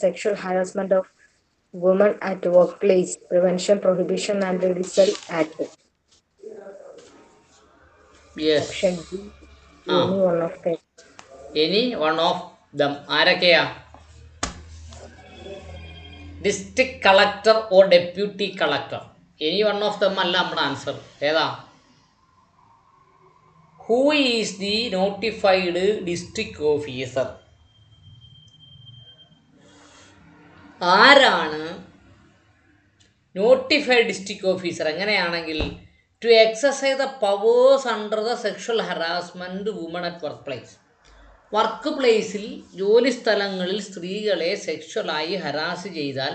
Sexual Harassment of Women at Workplace Prevention, Prohibition and Redressal Act. Yes. Option D, any Ah, one of them. any one of them. ആരൊക്കെയാ? District collector or deputy collector. Any one of them അല്ല നമ്മുടെ answer. ഏതാ? Who is the notified district officer? ആരാണ് notified district officer? എങ്ങനെയാണെങ്കിൽ to exercise the powers under the sexual harassment woman at work place. Work പ്ലേസിൽ ജോലി സ്ഥലങ്ങളിൽ സ്ത്രീകളെ സെക്ഷലായി harass ചെയ്താൽ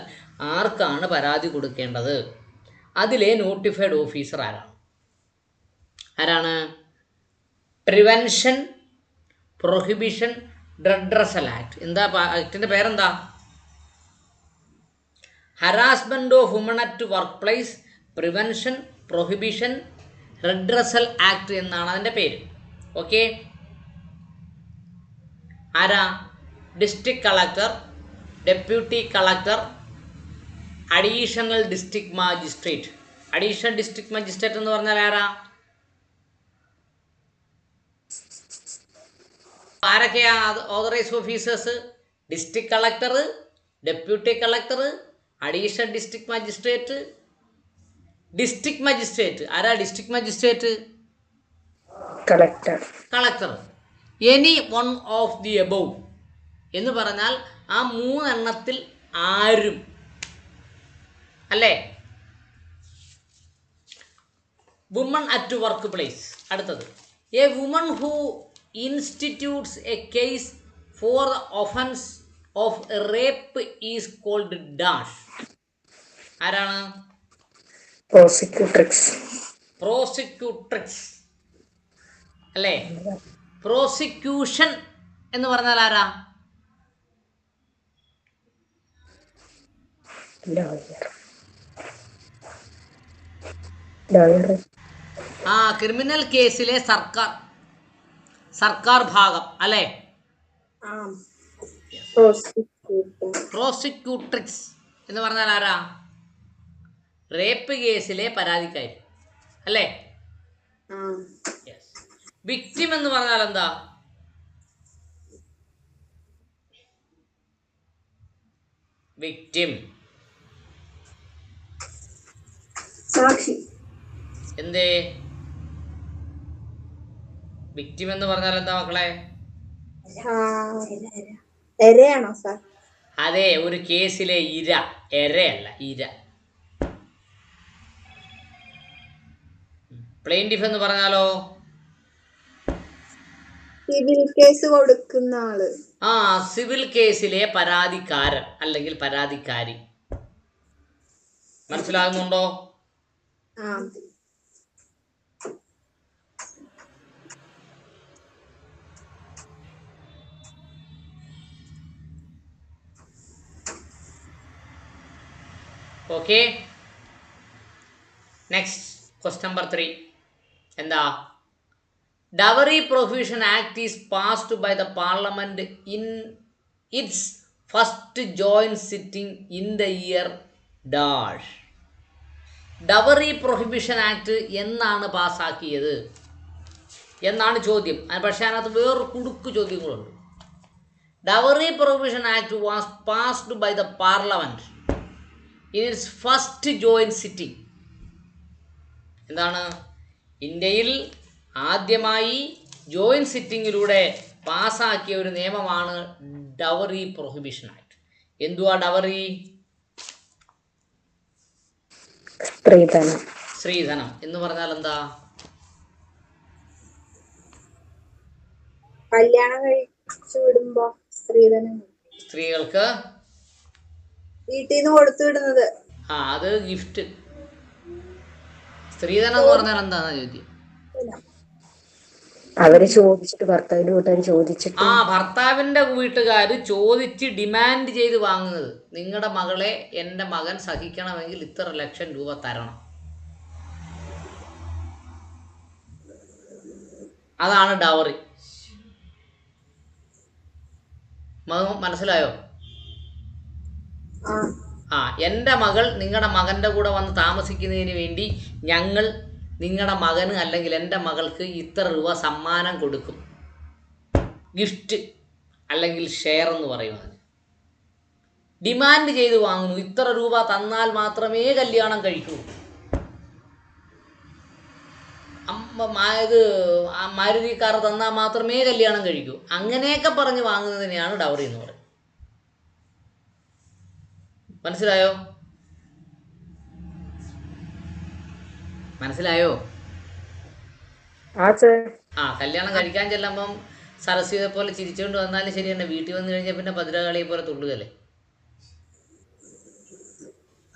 ആർക്കാണ് പരാതി കൊടുക്കേണ്ടത്? അതിലെ നോട്ടിഫൈഡ് ഓഫീസർ ആരാണ്? Prevention, prohibition, redressal act. എന്താ ആക്ടിൻ്റെ പേരെന്താ? Harassment of woman at work place, prevention, prohibition, redressal act എന്നാണ് അതിൻ്റെ പേര്. ഓക്കെ, ആരാ? District collector, deputy collector, additional district magistrate. Additional district magistrate എന്ന് പറഞ്ഞാൽ ആരൊക്കെയാ authorise officers? District collector, deputy collector, additional district magistrate. District magistrate ആരാ? District magistrate collector. Any one of the above എന്ന് പറഞ്ഞാൽ ആ മൂന്നെണ്ണത്തിൽ ആരും അല്ലേ? Woman at work place. അടുത്തത്, a woman who institutes a case for the offence of rape is called dash. ആരാണ്? Prosecutrix അല്ലേ? പ്രോസിക്യൂഷൻ എന്ന് പറഞ്ഞാൽ ആരാ? ആ, ക്രിമിനൽ കേസിലെ സർക്കാർ ഭാഗം അല്ലേ? പ്രോസിക്യൂട്രിക്സ് എന്ന് പറഞ്ഞാൽ ആരാ? റേപ്പ് കേസിലെ പരാതിക്കാരി അല്ലേ? വിക്ടിം എന്ന് പറഞ്ഞാൽ എന്താ? വിക്ടിം എന്തേ? വിക്ടിം എന്ന് പറഞ്ഞാൽ എന്താ മക്കളെ? അതെ, ഒരു കേസിലെ ഇര. എരയല്ല, ഇര. പ്ലെയിൻറ്റിഫ് എന്ന് പറഞ്ഞാലോ? സിവിൽ കേസ് കൊടുക്കുന്ന ആള്. ആ, സിവിൽ കേസിലെ പരാതിക്കാരൻ അല്ലെങ്കിൽ പരാതിക്കാരി. മനസ്സിലാകുന്നുണ്ടോ? Okay, next question number 3. എന്താ? Dowry prohibition act is passed by the parliament in its first joint sitting in the year dash. Dowry prohibition act എന്നാണ് പാസ്സാക്കിയത് എന്നാണ് ചോദ്യം. പക്ഷേ അതിനകത്ത് വേറൊരു കുടുക്ക് ചോദ്യങ്ങളുണ്ട്. Dowry prohibition act was passed by the parliament in its first joint sitting. എന്താണ്? ഇന്ത്യയിൽ ആദ്യമായി ജോയിന്റ് സിറ്റിങ്ങിലൂടെ പാസ്സാക്കിയ ഒരു നിയമമാണ് ഡവറി പ്രൊഹിബിഷൻ ആക്ട്. എന്തുവാ ഡവറി? സ്ത്രീധനം എന്ന് പറഞ്ഞാൽ എന്താ? കല്യാണം കഴിച്ചു വിടുമ്പോ സ്ത്രീധനം സ്ത്രീകൾക്ക് വീട്ടിൽ നിന്ന് കൊടുത്തു വിടുന്നത്. അത് ഗിഫ്റ്റ്. സ്ത്രീധനം എന്ന് പറഞ്ഞാൽ എന്താന്ന് ചോദ്യം. അവര് ചോദിച്ചിട്ട്, ഭർത്താവിന്റെ വീട്ടുകാർ ചോദിച്ചിട്ട്, ഭർത്താവിന്റെ വീട്ടുകാർ ചോദിച്ച് ഡിമാൻഡ് ചെയ്ത് വാങ്ങുന്നത്. നിങ്ങളുടെ മകളെ എൻ്റെ മകൻ സഹിക്കണമെങ്കിൽ ഇത്ര ലക്ഷം രൂപ തരണം. അതാണ് ഡവറി. മനസ്സിലായോ? ആ ആ, എൻ്റെ മകൾ നിങ്ങളുടെ മകൻ്റെ കൂടെ വന്ന് താമസിക്കുന്നതിന് വേണ്ടി ഞങ്ങൾ നിങ്ങളുടെ മകന് അല്ലെങ്കിൽ എൻ്റെ മകൾക്ക് ഇത്ര രൂപ സമ്മാനം കൊടുക്കും. ഗിഫ്റ്റ് അല്ലെങ്കിൽ ഷെയർ എന്ന് പറയുന്നത്. ഡിമാൻഡ് ചെയ്ത് വാങ്ങുന്നു. ഇത്ര രൂപ തന്നാൽ മാത്രമേ കല്യാണം കഴിക്കൂ. ഇത് മാരുതി കാർ തന്നാൽ മാത്രമേ കല്യാണം കഴിക്കൂ. അങ്ങനെയൊക്കെ പറഞ്ഞ് വാങ്ങുന്നതിനെയാണ് ഡൗറി എന്ന് പറയുന്നത്. മനസ്സിലായോ? മനസ്സിലായോ? ആ, കല്യാണം കഴിക്കാൻ ചെല്ലുമ്പം സരസ്വതിയെ പോലെ ചിരിച്ചുകൊണ്ട് വന്നാലും ശരി തന്നെ, വീട്ടിൽ വന്നു കഴിഞ്ഞാൽ പിന്നെ ഭദ്രകാളിയെ പോലെ തുള്ളുകയല്ലേ.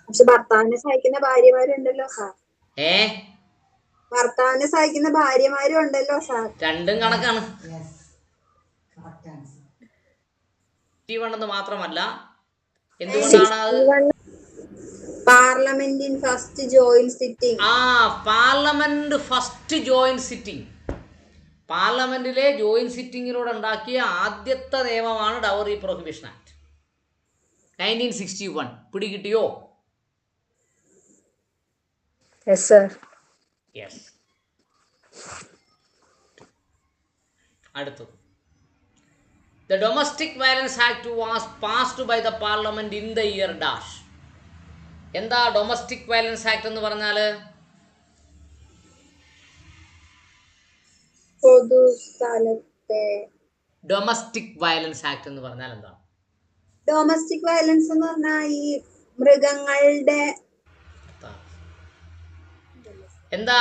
പക്ഷെ ഭർത്താവിനെ സഹായിക്കുന്ന ഭാര്യമാരുണ്ടല്ലോ സാർ. ഭർത്താവിനെ സഹായിക്കുന്ന ഭാര്യമാരും ഉണ്ടല്ലോ സാർ. രണ്ടും കണക്കാണ്. ണെന്ന് മാത്രമല്ല, എന്തുകൊണ്ടാണ് അത്? Parliament first joint sitting. Parliament first joint sitting. പാർലമെന്റിലെ ജോയിന്റ് സിറ്റിങ്ങിലൂടെ ഉണ്ടാക്കിയ ആദ്യത്തെ നിയമമാണ് ഡൗറി പ്രൊഹിബിഷൻ ആക്ട് 1961. പിടികിട്ടിയോ? Yes, sir. Yes. അടുത്തത്. The Domestic Violence Act was passed by the Parliament in the year dash. എന്താ ഡൊമസ്റ്റിക് വയലൻസ് ആക്ട് എന്ന് പറഞ്ഞാൽ? പൊതുസ്ഥലത്തെ. ഡൊമസ്റ്റിക് വയലൻസ് ആക്ട് എന്ന് പറഞ്ഞാൽ എന്താണ്? ഡൊമസ്റ്റിക് വയലൻസ് എന്ന് പറഞ്ഞാൽ ഈ മൃഗങ്ങളുടെ എന്താ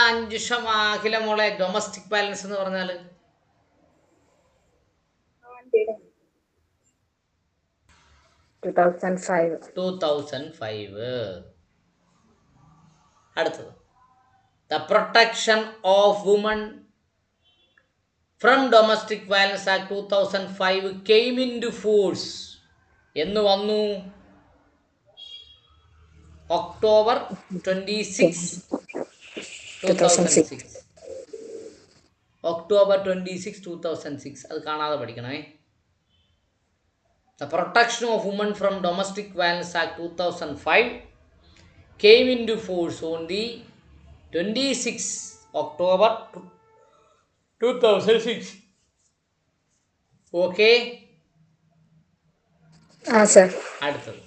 അഖില മോളെ ഡൊമസ്റ്റിക് വയലൻസ് എന്ന് പറഞ്ഞാൽ? 2005. അടുത്തത്. The Protection of Women from Domestic Violence Act 2005 came into force. എന്ന് വന്നു? October 26, 2006. October 26, 2006. അത് കാണാതെ പഠിക്കണമേ. The Protection of Women from Domestic Violence Act 2005 came into force on the 26 October 2006. Okay? Sir. അടുത്തത്.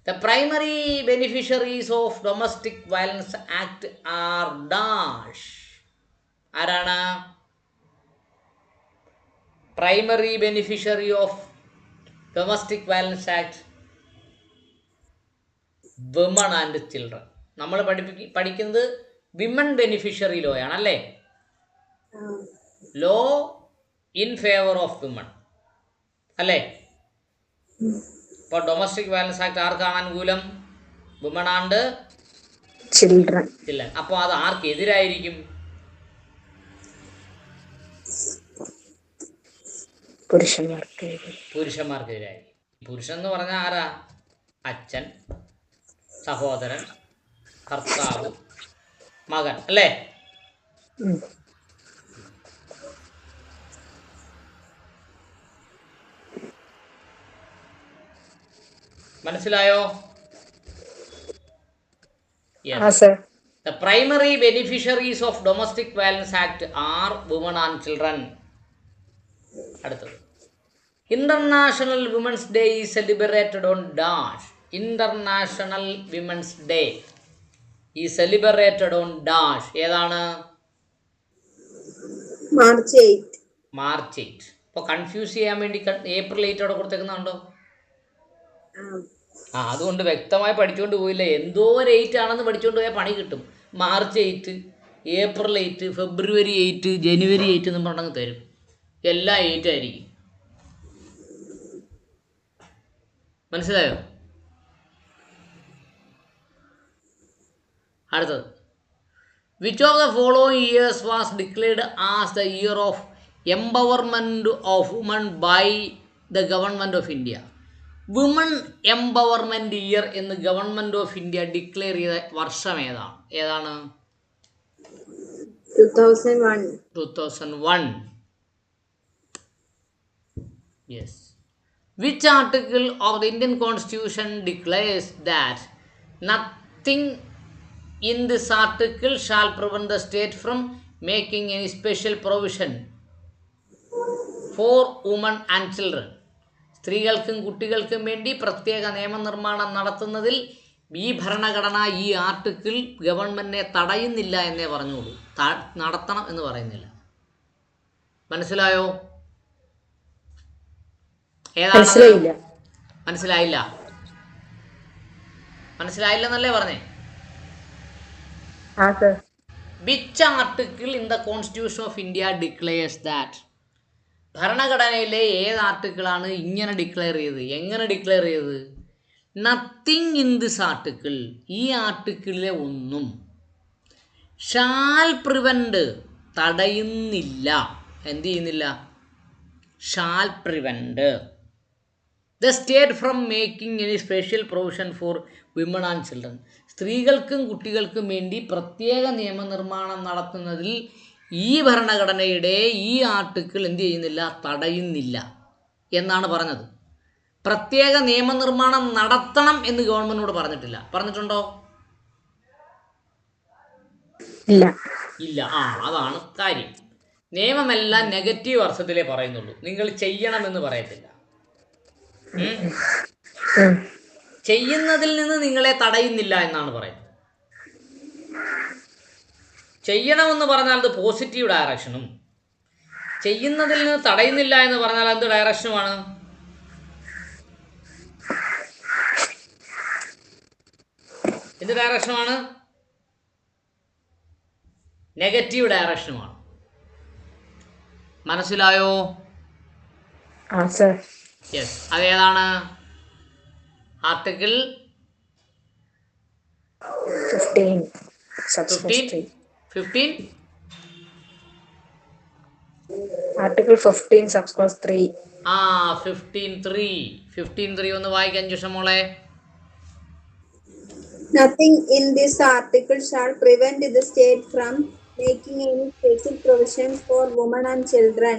The primary beneficiaries of Domestic Violence Act are dash. ആരാണ് primary beneficiary of domestic violence act? Women and children. നമ്മൾ പഠിക്കുന്നത് women beneficiary law ആണല്ലേ. Law in favour of women അല്ലേ. ഇപ്പോൾ domestic violence act ആർക്കാണ് അനുകൂലം? Women and children. അപ്പോൾ അത് ആർക്കെതിരായിരിക്കും? പുരുഷന്മാർക്കെതിരായി. പുരുഷൻ എന്ന് പറഞ്ഞാൽ ആരാ? അച്ഛൻ, സഹോദരൻ, ഭർത്താവ്, മകൻ അല്ലേ. മനസ്സിലായോ? The primary beneficiaries of Domestic Violence Act are women and children. അടുത്തത്. International Women's Day is celebrated on dash. International Women's Day is celebrated on dash. ഏതാണ്? മാർച്ച് 8. ഇപ്പോൾ കൺഫ്യൂസ് ചെയ്യാൻ വേണ്ടി April 8 അവിടെ കൊടുത്തേക്കുന്നുണ്ടോ? അതുകൊണ്ട് വ്യക്തമായി പഠിച്ചുകൊണ്ട് പോയില്ല. എന്തോ ഒരു 8 ആണെന്ന് പഠിച്ചുകൊണ്ട് പോയാൽ പണി കിട്ടും. March 8, April 8, February 8, January 8 എന്നും പറഞ്ഞങ്ങ് തരും. എല്ലാം 8 ആയിരിക്കും. മനസ്സിലായോ? അടുത്തത്. Which of the following years was declared as the year of empowerment of women by the Government of India? Woman empowerment year എന്ന് ഗവൺമെൻറ് ഓഫ് ഇന്ത്യ ഡിക്ലെയർ ചെയ്ത വർഷം ഏതാണ്? 2001. Yes. Which article of the Indian Constitution declares that nothing in this article shall prevent the state from making any special provision for women and children? സ്ത്രീകൾക്കും കുട്ടികൾക്കും വേണ്ടി പ്രത്യേക നിയമനിർമ്മാണം നടത്തുന്നതിൽ ഈ ഭരണഘടന ഈ ആർട്ടിക്കിൾ ഗവൺമെന്റിനെ തടയുന്നില്ല എന്നേ പറഞ്ഞുള്ളൂ, നടത്തണം എന്ന് പറയുന്നില്ല. മനസ്സിലായോ? മനസ്സിലായില്ല മനസ്സിലായില്ലെന്നല്ലേ പറഞ്ഞേ? Which article in the Constitution of India declares that? ഭരണഘടനയിലെ ഏത് ആർട്ടിക്കിളാണ് ഇങ്ങനെ ഡിക്ലെയർ ചെയ്തത്? എങ്ങനെ ഡിക്ലെയർ ചെയ്തത്? നത്തിങ് ഇൻ ദിസ് ആർട്ടിക്കിൾ, ഈ ആർട്ടിക്കിളിലെ ഒന്നും ഷാൽ പ്രിവെൻറ്റ്, തടയുന്നില്ല. എന്ത് ചെയ്യുന്നില്ല? Shall prevent the state from making any special provision for women and children. സ്ത്രീകൾക്കും കുട്ടികൾക്കും വേണ്ടി പ്രത്യേക നിയമനിർമ്മാണം നടത്തുന്നതിൽ ഈ ഭരണഘടനയുടെ ഈ ആർട്ടിക്കിൾ എന്ത് ചെയ്യുന്നില്ല? തടയുന്നില്ല എന്നാണ് പറഞ്ഞത്. പ്രത്യേക നിയമനിർമ്മാണം നടത്തണം എന്ന് ഗവൺമെന്റിനോട് പറഞ്ഞിട്ടില്ല. പറഞ്ഞിട്ടുണ്ടോ? ഇല്ല. അതാണ് കാര്യം. നിയമമെല്ലാം നെഗറ്റീവ് അർത്ഥത്തിലേ പറയുന്നുള്ളൂ, നിങ്ങൾ ചെയ്യണമെന്ന് പറയത്തില്ല. ചെയ്യുന്നതിൽ നിന്ന് നിങ്ങളെ തടയുന്നില്ല എന്നാണ് പറയുന്നത്. ചെയ്യണമെന്ന് പറഞ്ഞാൽ അത് പോസിറ്റീവ് ഡയറക്ഷനും, ചെയ്യുന്നതിൽ നിന്ന് തടയുന്നില്ല എന്ന് പറഞ്ഞാൽ എന്ത് ഡയറക്ഷനുമാണ്? എന്ത് ഡയറക്ഷനുമാണ്? നെഗറ്റീവ് ഡയറക്ഷനുമാണ്. മനസ്സിലായോ? യെസ്. അതേതാണ്? ആർട്ടിക്കിൾ 15. ആർട്ടിക്കിൾ 15 സബ്ക്ലോസ് 3. 15.3 ഒന്ന് വായിക്കാൻ ചുഷ മോളെ. Nothing in this article shall prevent the state from making any special provisions for women and children.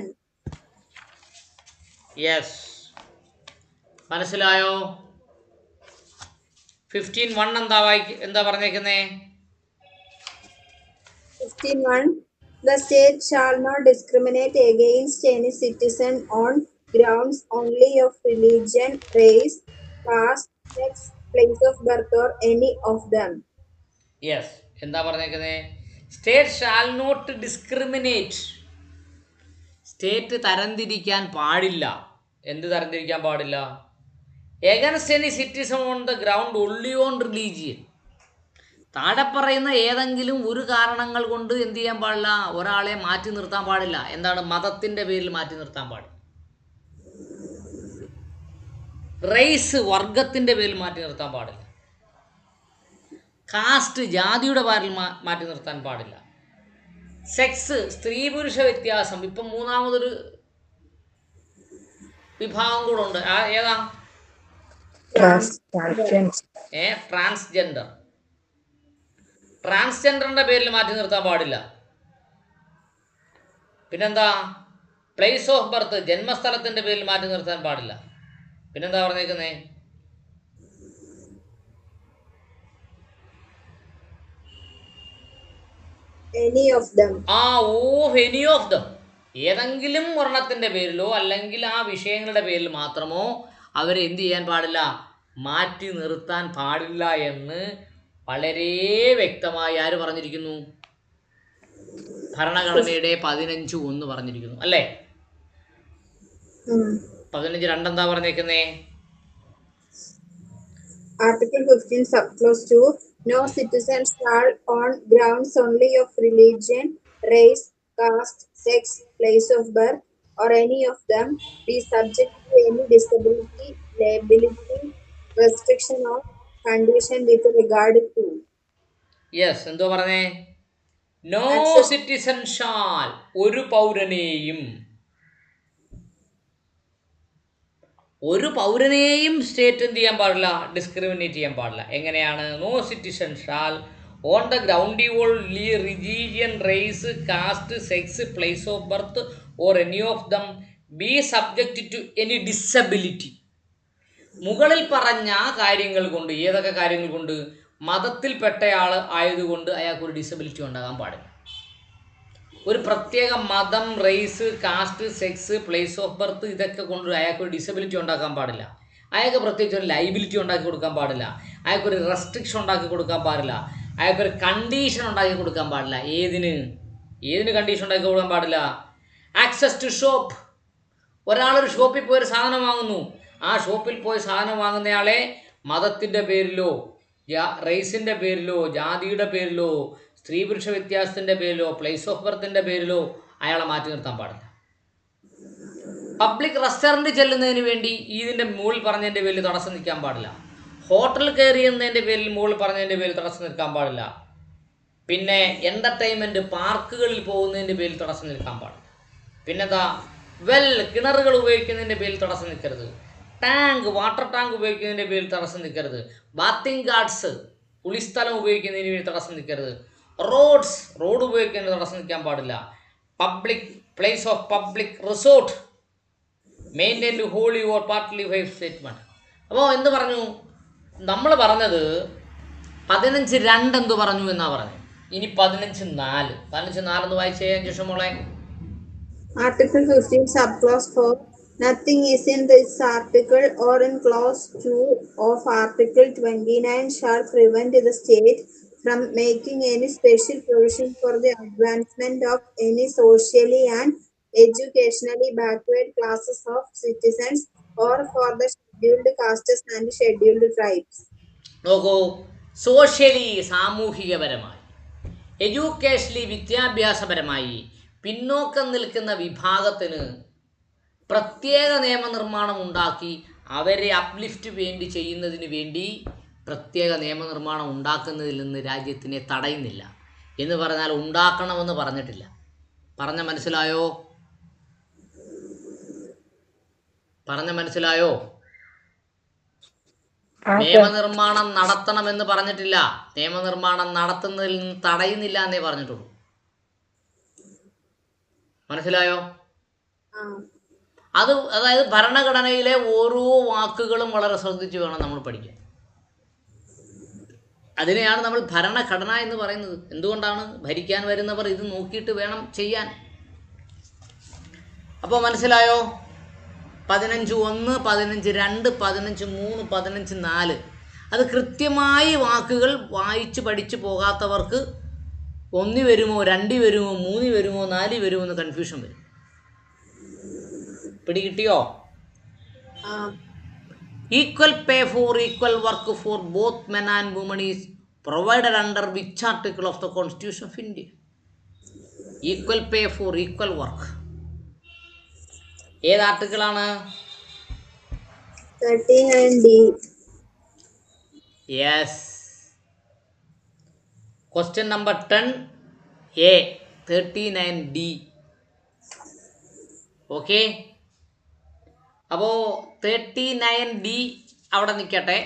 Yes. മനസ്സിലായോ? 15.1 എന്താ പറഞ്ഞേക്കുന്നേ? 15.1 The state shall not discriminate against any citizen on grounds only of religion, race, caste, sex, place of birth or any of them. Yes. എന്താ പറഞ്ഞേക്കുന്നേ? State shall not discriminate. State തരംതിരിക്കാൻ പാടില്ല. എന്ത് തരംതിരിക്കാൻ പാടില്ല? Against any citizen on the ground only on religion. താഴെ പറയുന്ന ഏതെങ്കിലും ഒരു കാരണങ്ങൾ കൊണ്ട് എന്ത് ചെയ്യാൻ പാടില്ല? ഒരാളെ മാറ്റി നിർത്താൻ പാടില്ല. എന്താണ്? മതത്തിൻ്റെ പേരിൽ മാറ്റി നിർത്താൻ പാടില്ല. റേസ്, വർഗത്തിൻ്റെ പേരിൽ മാറ്റി നിർത്താൻ പാടില്ല. കാസ്റ്റ്, ജാതിയുടെ പേരിൽ മാറ്റി നിർത്താൻ പാടില്ല. സെക്സ്, സ്ത്രീ പുരുഷ വ്യത്യാസം. ഇപ്പം മൂന്നാമതൊരു വിഭാഗം കൂടെ ഉണ്ട്. ഏതാ? ട്രാൻസ്ജെൻഡർ. ട്രാൻസ്ജെൻഡറിന്റെ പേരിൽ മാറ്റി നിർത്താൻ പാടില്ല. പിന്നെന്താ? പ്ലേസ് ഓഫ് ബർത്ത്, ജന്മസ്ഥലത്തിന്റെ പേരിൽ മാറ്റി നിർത്താൻ പാടില്ല. പിന്നെന്താ പറഞ്ഞേക്കുന്നേ? Any of them. any of them. ഏതെങ്കിലും ഒരെണ്ണത്തിന്റെ പേരിലോ അല്ലെങ്കിൽ ആ വിഷയങ്ങളുടെ പേരിൽ മാത്രമോ അവരെ എന്ത് ചെയ്യാൻ പാടില്ല? മാറ്റി നിർത്താൻ പാടില്ല എന്ന് വളരെ വ്യക്തമായി ആര് പറഞ്ഞിരിക്കുന്നു? ഭരണഘടനയുടെ 15.1 പറഞ്ഞിരിക്കുന്നു, അല്ലേ? 15.2 എന്താ പറഞ്ഞേക്കുന്നേ? Article 15 subclause 2 No citizen shall on grounds only of religion, race, caste, sex, place of birth or any of them be subject to any disability, liability, restriction or condition with regard to. Yes. എന്തോ പറഞ്ഞേ? No citizen shall, ഒരു പൗരനെയും state എന്ത് ചെയ്യാൻ പാടില്ല? Discriminate ചെയ്യാൻ പാടില്ല. എങ്ങനെയാണ്? No citizen shall on the ground only religion, race, caste, sex, place of birth or any of them be subject to any disability. മുകളിൽ പറഞ്ഞ കാര്യങ്ങൾ കൊണ്ട്, ഏതൊക്കെ കാര്യങ്ങൾ കൊണ്ട്? മതത്തിൽപ്പെട്ടയാൾ ആയതുകൊണ്ട് അയാൾക്കൊരു ഡിസബിലിറ്റി ഉണ്ടാകാൻ പാടില്ല. ഒരു പ്രത്യേക മതം, race, caste, sex, place of birth ഇതൊക്കെ കൊണ്ട് അയാൾക്കൊരു ഡിസബിലിറ്റി ഉണ്ടാക്കാൻ പാടില്ല. അയാൾക്ക് പ്രത്യേകിച്ച് ഒരു ലൈബിലിറ്റി ഉണ്ടാക്കി കൊടുക്കാൻ പാടില്ല. അയാൾക്കൊരു റെസ്ട്രിക്ഷൻ ഉണ്ടാക്കി കൊടുക്കാൻ പാടില്ല. അയാൾക്കൊരു കണ്ടീഷൻ ഉണ്ടാക്കി കൊടുക്കാൻ പാടില്ല. ഏതിന് കണ്ടീഷൻ ഉണ്ടാക്കി കൊടുക്കാൻ പാടില്ല? Access to shop. ഒരാളൊരു ഷോപ്പിൽ പോയൊരു സാധനം വാങ്ങുന്നു. ആ ഷോപ്പിൽ പോയി സാധനം വാങ്ങുന്നയാളെ മതത്തിൻ്റെ പേരിലോ റേസിൻ്റെ പേരിലോ ജാതിയുടെ പേരിലോ സ്ത്രീ പുരുഷ വ്യത്യാസത്തിൻ്റെ പേരിലോ പ്ലേസ് ഓഫ് ബർത്തിൻ്റെ പേരിലോ അയാളെ മാറ്റി നിർത്താൻ പാടില്ല. പബ്ലിക് റെസ്റ്റോറൻറ്റ് ചെല്ലുന്നതിന് വേണ്ടി ഇതിൻ്റെ മുകളിൽ പറഞ്ഞതിൻ്റെ പേരിൽ തടസ്സം നിൽക്കാൻ പാടില്ല. ഹോട്ടൽ കയറി എന്നതിൻ്റെ പേരിൽ മുകളിൽ പറഞ്ഞതിൻ്റെ പേരിൽ തടസ്സം നിൽക്കാൻ പാടില്ല. പിന്നെ എൻ്റർടൈൻമെൻറ്റ് പാർക്കുകളിൽ പോകുന്നതിൻ്റെ പേരിൽ തടസ്സം നിൽക്കാൻ പാടില്ല. പിന്നെന്താ? കിണറുകൾ ഉപയോഗിക്കുന്നതിൻ്റെ പേരിൽ തടസ്സം നിൽക്കരുത്. വാട്ടർ ടാങ്ക് ഉപയോഗിക്കുന്നതിൻ്റെ പേരിൽ തടസ്സം നിൽക്കരുത്. ബാത്തിങ് ഗാർഡ്സ്, കുളിസ്ഥലം ഉപയോഗിക്കുന്നതിന് വേണ്ടി തടസ്സം നിൽക്കരുത്. റോഡ് ഉപയോഗിക്കുന്നതിന് തടസ്സം നിൽക്കാൻ പാടില്ല. Place of public resort maintain holy or partly five statement. അപ്പോൾ എന്ത് പറഞ്ഞു? നമ്മൾ പറഞ്ഞത് 15(2) എന്ത് പറഞ്ഞു എന്നാ പറഞ്ഞു. ഇനി 15(4) 15(4) എന്ന് വായിച്ചേ ശേഷം മോളെ. Article 15 subclause 4. Nothing is in this article or in clause 2 of Article 29 shall prevent the state from making any special provision for the advancement of any socially and educationally backward classes of citizens or for the scheduled castes and scheduled tribes. നോക്കൂ, socially സാമൂഹികപരമായി, educationally വിദ്യാഭ്യാസപരമായി പിന്നോക്കം നിൽക്കുന്ന വിഭാഗത്തിന് പ്രത്യേക നിയമനിർമ്മാണം ഉണ്ടാക്കി അവരെ uplift വേണ്ടി ചെയ്യുന്നതിന് വേണ്ടി പ്രത്യേക നിയമനിർമ്മാണം ഉണ്ടാക്കുന്നതിൽ നിന്ന് രാജ്യത്തിനെ തടയുന്നില്ല. എന്ന് പറഞ്ഞാൽ ഉണ്ടാക്കണമെന്ന് പറഞ്ഞിട്ടില്ല. പറഞ്ഞ മനസ്സിലായോ? നിയമനിർമ്മാണം നടത്തണമെന്ന് പറഞ്ഞിട്ടില്ല. നിയമനിർമ്മാണം നടത്തുന്നതിൽ നിന്ന് തടയുന്നില്ല എന്നേ പറഞ്ഞിട്ടുള്ളൂ. മനസ്സിലായോ? അതായത് ഭരണഘടനയിലെ ഓരോ വാക്കുകളും വളരെ ശ്രദ്ധിച്ച് വേണം നമ്മൾ പഠിക്കാൻ. അതിനെയാണ് നമ്മൾ ഭരണഘടന എന്ന് പറയുന്നത്. എന്തുകൊണ്ടാണ്? ഭരിക്കാൻ വരുന്നവർ ഇത് നോക്കിയിട്ട് വേണം ചെയ്യാൻ. അപ്പോൾ മനസ്സിലായോ? 15(1), 15(2), 15(3), 15(4) അത് കൃത്യമായി വാക്കുകൾ വായിച്ച് പഠിച്ചു പോകാത്തവർക്ക് 1 വരുമോ, 2 വരുമോ, 3 വരുമോ, 4 വരുമോ എന്ന് കൺഫ്യൂഷൻ വരും. പിടികിട്ടിയോ? Equal pay for equal work for both men and woman is provided under which article of the constitution of India? Equal pay for equal work ഏത് ആർട്ടിക്കിളാണ്? 39D. Yes. Question number 10A 39D. Okay. അപ്പോൾ 39D അവിടെ നിൽക്കട്ടെ.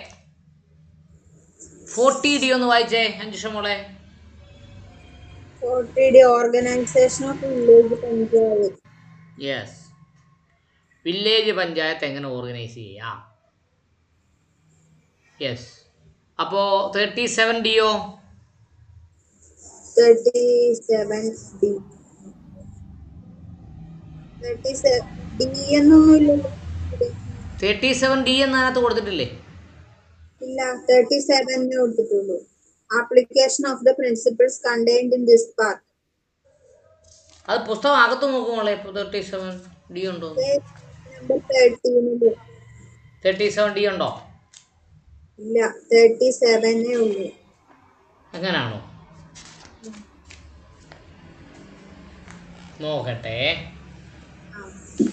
40D ഒന്ന് വായിച്ചേ അഞ്ജുഷ മോളെ. 40D organisation of village panchayat. Yes. Village panchayat എങ്ങനെ organise ചെയ്യാം? യെസ്. അപ്പോൾ 37Dയോ? 37D. 37D എന്നൊന്നുമില്ലല്ലോ. 37D എന്ന് അതിനകത്ത് കൊടുത്തിട്ടില്ലേ? ഇല്ല, 37 കൊടുത്തിട്ടുള്ളൂ. Application of the principles contained in this part. അത് പുസ്തകം അകത്ത് നോക്കുമോളെ. 37D ഉണ്ടോ? 37D ഉണ്ടോ? ഇല്ല, 37 ഉള്ളൂ. അങ്ങനാണോ? നോക്കട്ടെ.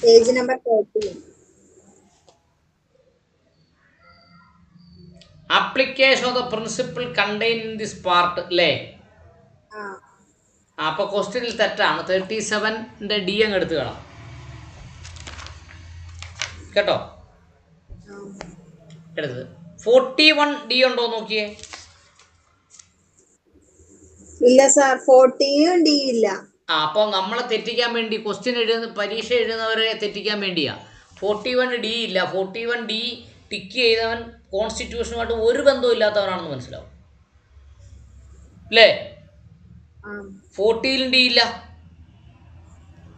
Page number 13. Application of the principle contain in this part അല്ലേ? അപ്പോൾ ക്വസ്റ്റ്യനിൽ തെറ്റാണ്. 37D അങ്ങ് എടുത്ത് കാണാം കേട്ടോ. എടുത്തത് 41D ഉണ്ടോ നോക്കിയേ. ഇല്ല സാർ, 40D ഇല്ല. അപ്പോൾ നമ്മളെ തെറ്റിക്കാൻ വേണ്ടി പരീക്ഷ എഴുതുന്നവരെ തെറ്റിക്കാൻ വേണ്ടിയാ. 41D ഇല്ല. 41D ടിക്ക് ചെയ്തവൻ കോൺസ്റ്റിറ്റ്യൂഷനുമായിട്ട് ഒരു ബന്ധവും ഇല്ലാത്തവനാണെന്ന് മനസ്സിലാവും. അല്ലേ? 40 ഡി ഇല്ല,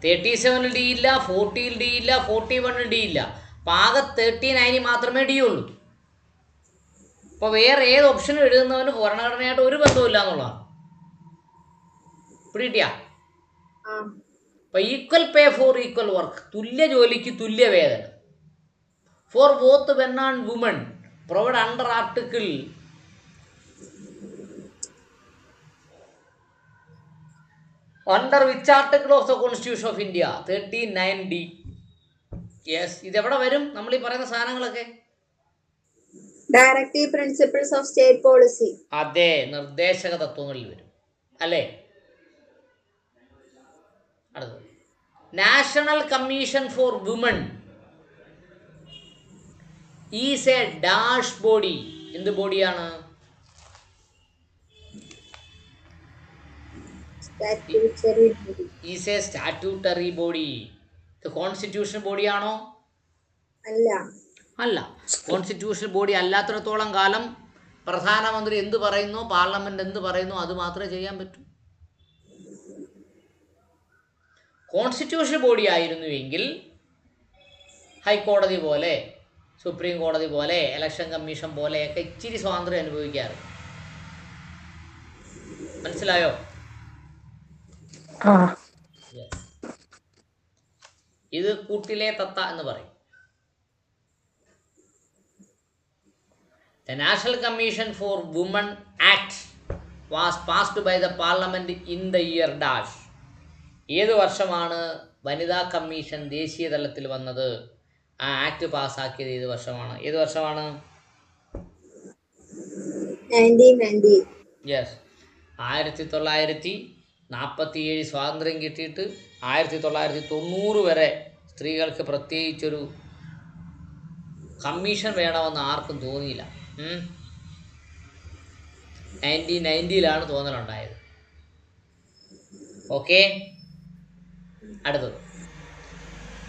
37 ഡി ഇല്ല, 40 ഡി ഇല്ല, 41 ഡി ഇല്ല. ആകെ 39 മാത്രമേ ഡി ഉള്ളൂ. അപ്പോൾ വേറെ ഏത് ഓപ്ഷനും എഴുതുന്നവന് ഭരണഘടനയായിട്ട് ഒരു ബന്ധവും ഇല്ല എന്നുള്ളതാണ്. പിടികിട്ടിയാ? അപ്പോൾ equal pay for equal work, തുല്യ ജോലിക്ക് തുല്യ വേതനം. For both men and woman provide under article under which article of the constitution of India? 39D. Yes, ഇതെവിടെ വരും നമ്മൾ ഈ പറയുന്ന സാധനങ്ങളൊക്കെ? Directive principles of state policy. അതെ, നിർദ്ദേശക തത്വങ്ങളിൽ വരും അല്ലേ? അടുത്തത് national commission for woman is a dash body. എന്ത് ബോഡിയാണ്? Is a statutory body. ഇത് കോൺസ്റ്റിറ്റ്യൂഷൻ ബോഡിയാണോ? അല്ല. കോൺസ്റ്റിറ്റ്യൂഷൻ ബോഡി അല്ലാത്തിടത്തോളം കാലം പ്രധാനമന്ത്രി എന്ത് പറയുന്നു, പാർലമെന്റ് എന്ത് പറയുന്നു, അത് മാത്രമേ ചെയ്യാൻ പറ്റൂ. കോൺസ്റ്റിറ്റ്യൂഷൻ ബോഡി ആയിരുന്നുവെങ്കിൽ ഹൈക്കോടതി പോലെ, സുപ്രീം കോടതി പോലെ, ഇലക്ഷൻ കമ്മീഷൻ പോലെയൊക്കെ ഇച്ചിരി സ്വാതന്ത്ര്യം അനുഭവിക്കാറ്. മനസ്സിലായോ? ഇത് കൂട്ടിലെ തത്ത എന്ന് പറയും. The National Commission for Women Act was passed by the Parliament in the year dash. ഏത് വർഷമാണ് വനിതാ കമ്മീഷൻ ദേശീയ തലത്തിൽ വന്നത്? ആ ആക്ട് പാസ്സാക്കിയത് ഏത് വർഷമാണ്? ഏത് വർഷമാണ്? 1990. യെസ്. 1947 സ്വാതന്ത്ര്യം കിട്ടിയിട്ട് 1990 വരെ സ്ത്രീകൾക്ക് പ്രത്യേകിച്ചൊരു കമ്മീഷൻ വേണമെന്ന് ആർക്കും തോന്നിയില്ല. 1990 തോന്നലുണ്ടായത്. ഓക്കെ, അടുത്തത്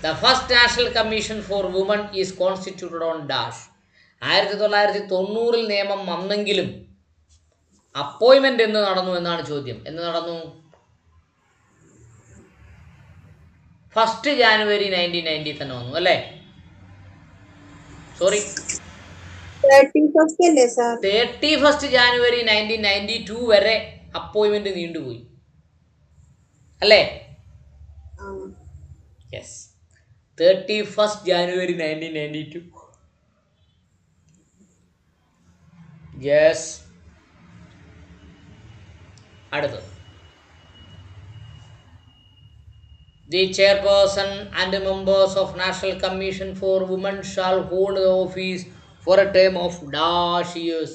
the first national commission for woman is constituted on dash. 1990 നിയമം വന്നെങ്കിലും അപ്പോയിൻമെന്റ് എന്ന് നടന്നു എന്നാണ് ചോദ്യം. എന്ന് നടന്നു? 1 ജാനുവരി 1990 തന്നെ വന്നു അല്ലേ? സോറി, 31 ജാനുവരി 1992 വരെ അപ്പോയിൻമെന്റ് നീണ്ടുപോയി അല്ലേ? യെസ്, 31 ജാനുവരി 1992. യെസ്. അടുത്തത് The chairperson and members of National Commission for Women shall hold the office for a term of dash years.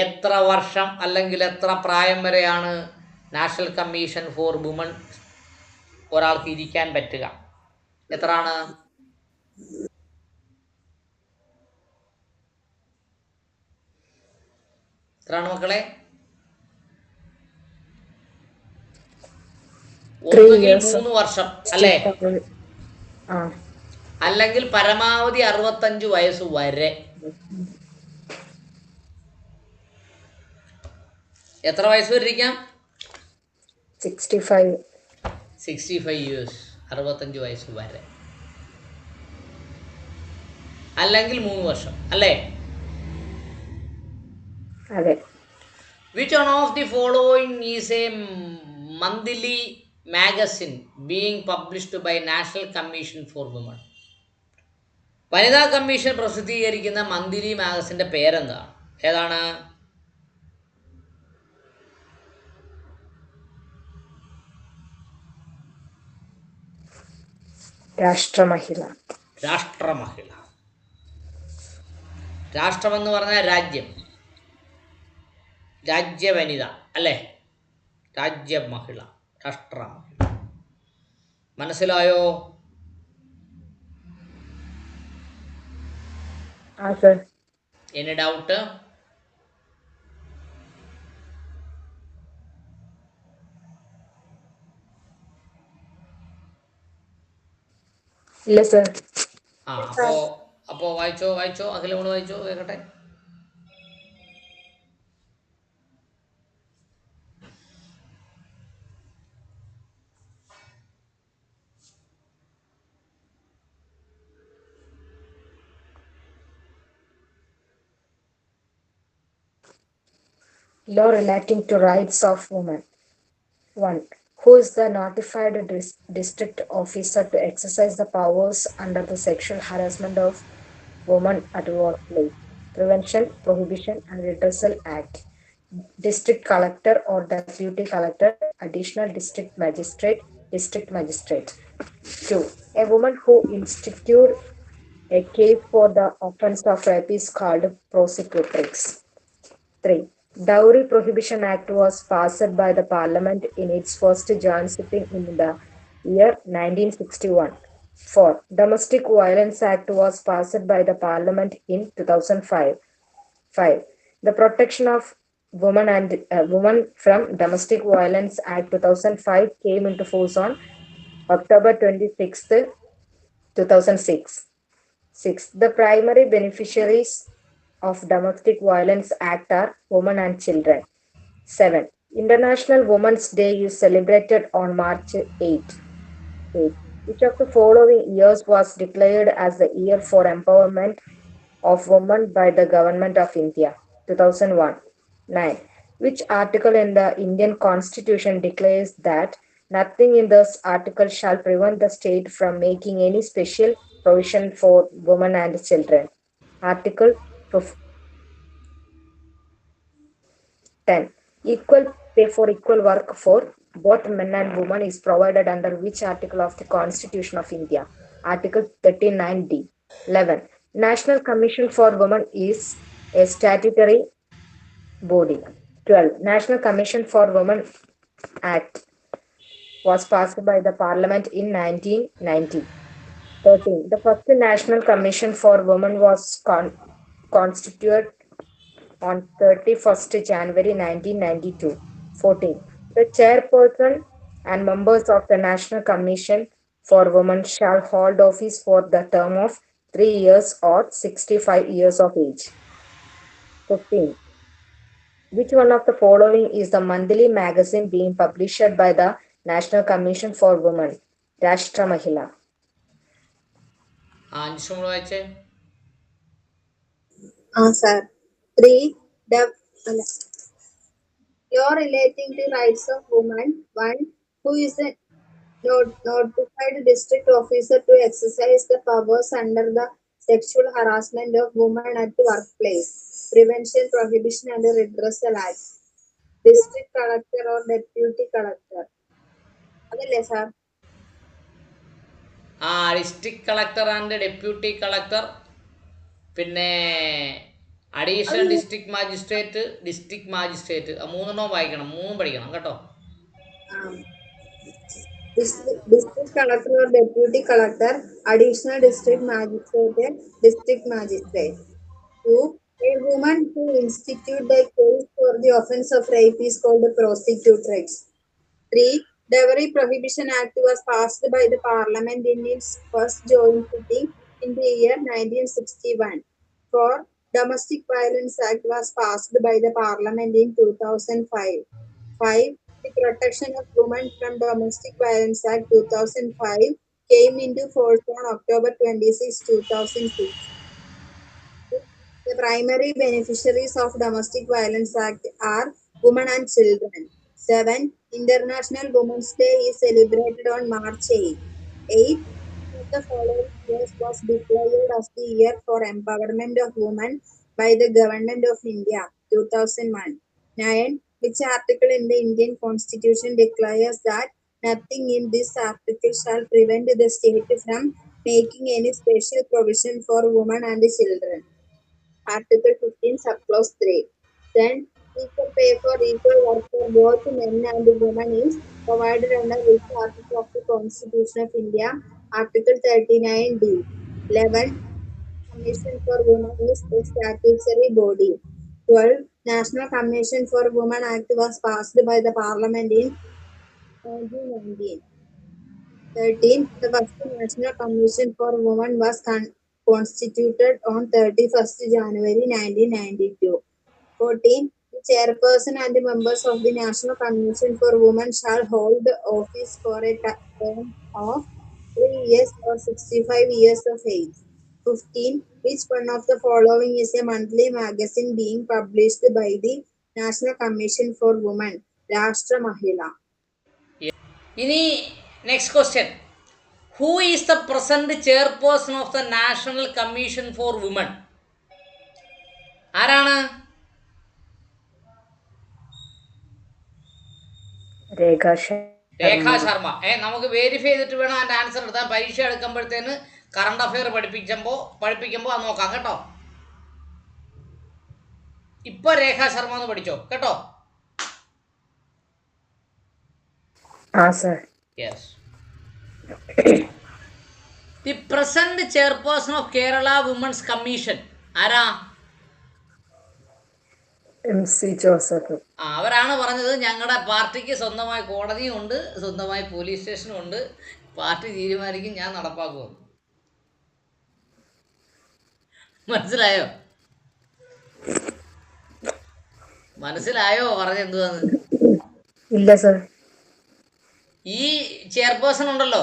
എത്ര വർഷം അല്ലെങ്കിൽ എത്ര പ്രായം വരെയാണ് നാഷണൽ കമ്മീഷൻ ഫോർ വുമൺ ഒരാൾക്ക് ഇരിക്കാൻ പറ്റുക? എത്രയാണ്? എത്രയാണ് മക്കളെ? 3 വർഷം അല്ലേ? അല്ലെങ്കിൽ പരമാവധി 65 വയസ്സ് വരെ. എത്ര വയസ്സ് വരെ ഇരിക്കാം? 65 ഇയേഴ്സ്, 65 വയസ്സ് വരെ. അല്ലെങ്കിൽ 3 വർഷം അല്ലേ? അതെ. Which one of the following is a monthly magazine being published by National Commission for Women? വനിതാ കമ്മീഷൻ പ്രസിദ്ധീകരിക്കുന്ന മന്ത്ലി മാഗസിൻ്റെ പേരെന്താണ്? ഏതാണ്? രാഷ്ട്രമഹിള. രാഷ്ട്രമഹിള. രാഷ്ട്രമെന്ന് പറഞ്ഞാൽ രാജ്യം, രാജ്യവനിത അല്ലേ? രാജ്യമഹിള, രാഷ്ട്രമഹിള. മനസ്സിലായോ? Any doubt? ഇല്ല സർ. അപ്പോൾ അപ്പോൾ വായിച്ചോ അഖിലോട് വായിച്ചോ കേൾക്കട്ടെ. Law relating to rights of women. 1. Who is the notified district officer to exercise the powers under the Sexual Harassment of Women at Workplace Prevention, Prohibition and Redressal Act? District Collector or Deputy Collector, Additional District Magistrate, District Magistrate. 2. A woman who instituted a case for the offense of rape is called prosecutrix. 3. Dowry Prohibition Act was passed by the Parliament in its first joint sitting in the year 1961. 4. Domestic Violence Act was passed by the Parliament in 2005. 5. The Protection of Women from Domestic Violence Act 2005 came into force on October 26th, 2006. 6. The primary beneficiaries of Domestic Violence Act are women and children. 7. International Women's Day is celebrated on March 8. 8. Which of the following years was declared as the year for empowerment of women by the Government of India? 2001. 9. Which article in the Indian Constitution declares that nothing in this article shall prevent the state from making any special provision for women and children? Article 10. Equal pay for equal work for both men and women is provided under which article of the Constitution of India? Article 39D. 11. National Commission for Women is a statutory body. 12. National Commission for Women Act was passed by the Parliament in 1990. 13. The first National Commission for Women was constituted on 31st January 1992. 14. The chairperson and members of the National Commission for Women shall hold office for the term of 3 years or 65 years of age. 15. Which one of the following is the monthly magazine being published by the National Commission for Women? Rashtra Mahila. അഞ്ചോട് വായിച്ചേ. Sir. 3. Law relating to rights of women. 1. Who is the notified district officer to exercise the powers under the Sexual Harassment of Women at the Workplace Prevention, Prohibition and Redressal Act? District Collector or Deputy Collector. അതല്ലേ sir? District collector and deputy collector, പിന്നെ additional district magistrate മൂന്നെണ്ണവും വായിക്കണം, മൂന്നും പഠിക്കണം കേട്ടോ. District Collector or Deputy Collector, Additional District Magistrate, District Magistrate. 2. A woman who instituted the case for the offense of rape is called a prosecutrix. 3. Dowry Prohibition Act was passed by the Parliament in its first joint sitting in the year 1961. 4. Domestic Violence Act was passed by the Parliament in 2005. 5. The Protection of Women from Domestic Violence Act 2005 came into force on October 26, 2006. The primary beneficiaries of Domestic Violence Act are women and children. 7. International Women's Day is celebrated on March 8. 8. Of the following years was declared as the year for empowerment of women by the Government of India, 2001. 9. Which article in the Indian Constitution declares that nothing in this article shall prevent the state from making any special provision for women and children? Article 15, Subclause 3. Then, equal pay for equal work for both men and women is provided under which article of the Constitution of India? Article 39D. 11. Commission for Women is a statutory body. 12. National Commission for Women Act was passed by the Parliament in 1919. 13. The first National Commission for Women was constituted on 31st January 1992. 14. The chairperson and the members of the National Commission for Women shall hold the office for a term of 3 years or 65 years of age. 15. Which one of the following is a monthly magazine being published by the National Commission for Women? Rashtra Mahila. ഇനി next question. Who is the present chairperson of the national commission for woman? ആരാണ്? രേഖാ ശർമ്മ. നമുക്ക് verify ചെയ്തിട്ട് വേണം അതിൻ്റെ answer എടുത്താൽ. പരീക്ഷ എടുക്കുമ്പോഴത്തേന് current affair പഠിപ്പിക്കുമ്പോൾ അത് നോക്കാം കേട്ടോ. ഇപ്പോൾ രേഖാ ശർമ്മ എന്ന് പഠിച്ചോ കേട്ടോ. Yes. The present chairperson of Kerala women's commission ആരാ? MC Joseph. അവരാണ് പറഞ്ഞത് ഞങ്ങളുടെ പാർട്ടിക്ക് സ്വന്തമായി കോടതിയും ഉണ്ട്, സ്വന്തമായി പോലീസ് സ്റ്റേഷനും ഉണ്ട്, പാർട്ടി തീരുമാനിക്കും, ഞാൻ നടപ്പാക്കും. മനസ്സിലായോ? മനസ്സിലായോ പറഞ്ഞെന്തുവാന്ന്? ഇല്ല സർ. ഈ ചെയർപേഴ്സൺ ഉണ്ടല്ലോ,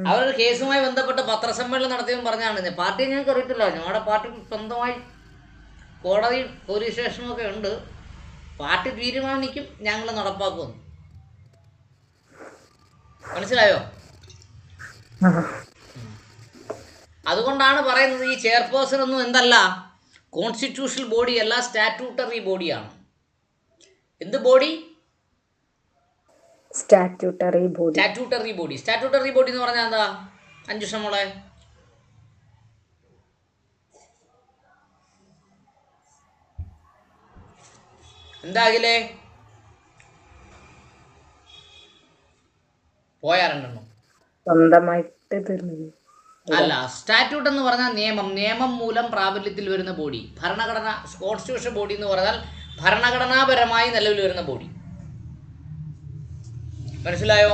അവരൊരു കേസുമായി ബന്ധപ്പെട്ട് പത്രസമ്മേളനം നടത്തിയപ്പോൾ പറഞ്ഞാണ്, പാർട്ടിയെ ഞങ്ങൾക്ക് അറിയത്തില്ല, ഞങ്ങളുടെ പാർട്ടിക്ക് സ്വന്തമായി കോടതി പോലീസ് സ്റ്റേഷനൊക്കെ ഉണ്ട്, പാർട്ടി തീരുമാനിക്കും, ഞങ്ങൾ നടപ്പാക്കും. മനസ്സിലായോ? അതുകൊണ്ടാണ് പറയുന്നത് ഈ ചെയർപേഴ്സൺ ഒന്നും എന്തല്ല, കോൺസ്റ്റിറ്റ്യൂഷണൽ ബോഡി അല്ല, സ്റ്റാറ്റ്യൂട്ടറി ബോഡിയാണ്. എന്ത് body? Statutory body. Statutory body. Statutory body എന്ന് പറഞ്ഞാൽ എന്താ അഞ്ജുഷ മോളെ? എന്താകിലേ? പോയാറുണ്ടെന്നോ? സ്വന്തമായിട്ട് തീർന്നു അല്ല, സ്റ്റാറ്റ്യൂട്ട് എന്ന് പറഞ്ഞാൽ നിയമം മൂലം പ്രാബല്യത്തിൽ വരുന്ന ബോഡി. ഭരണഘടന, കോൺസ്റ്റിറ്റ്യൂഷൻ ബോഡി എന്ന് പറഞ്ഞാൽ ഭരണഘടനാപരമായി നിലവിൽ വരുന്ന ബോഡി. മനസ്സിലായോ?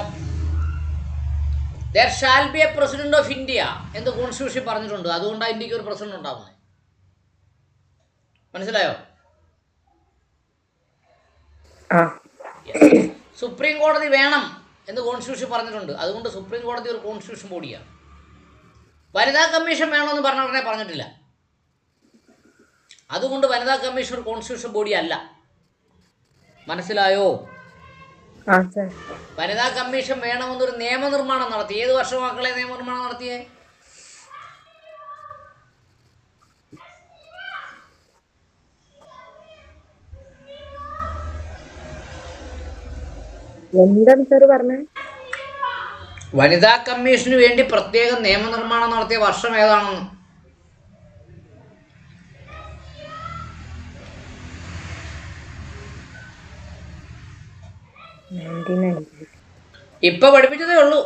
There shall be A president of India എന്ന് കോൺസ്റ്റിറ്റ്യൂഷൻ പറഞ്ഞിട്ടുണ്ട്. അതുകൊണ്ടാണ് ഇന്ത്യക്ക് ഒരു പ്രസിഡന്റ് ഉണ്ടാവുന്നത്. മനസ്സിലായോ? സുപ്രീം കോടതി വേണം എന്ന് കോൺസ്റ്റിറ്റ്യൂഷൻ പറഞ്ഞിട്ടുണ്ട്. അതുകൊണ്ട് സുപ്രീം കോടതി ഒരു കോൺസ്റ്റിറ്റ്യൂഷൻ ബോഡിയാണ്. വനിതാ കമ്മീഷൻ വേണമെന്ന് ഭരണഘടന പറഞ്ഞിട്ടില്ല. അതുകൊണ്ട് വനിതാ കമ്മീഷൻ ഒരു കോൺസ്റ്റിറ്റ്യൂഷൻ ബോഡി അല്ല. മനസ്സിലായോ? വനിതാ കമ്മീഷൻ വേണമെന്നൊരു നിയമനിർമ്മാണം നടത്തി. ഏത് വർഷം മക്കളെ നിയമനിർമ്മാണം നടത്തിയേ? എന്താണ് സാർ പറഞ്ഞത്? വനിതാ കമ്മീഷന് വേണ്ടി പ്രത്യേക നിയമനിർമ്മാണം നടത്തിയ വർഷം ഏതാണെന്ന്? ഇപ്പൊ പഠിപ്പിച്ചതേ ഉള്ളൂ.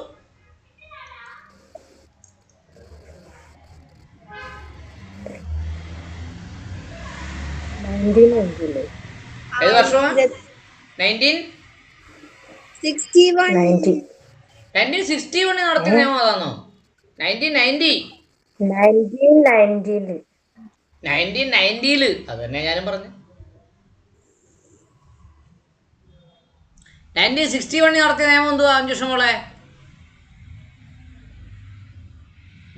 ഏത് വർഷമാണ്? 1961 നടത്തിയ നിയമം അതാണോ? 1990 അത് തന്നെ ഞാനും പറഞ്ഞു. 1961 നടത്തിയ നിയമം എന്തുവാ അഞ്ജുഷ മോളെ?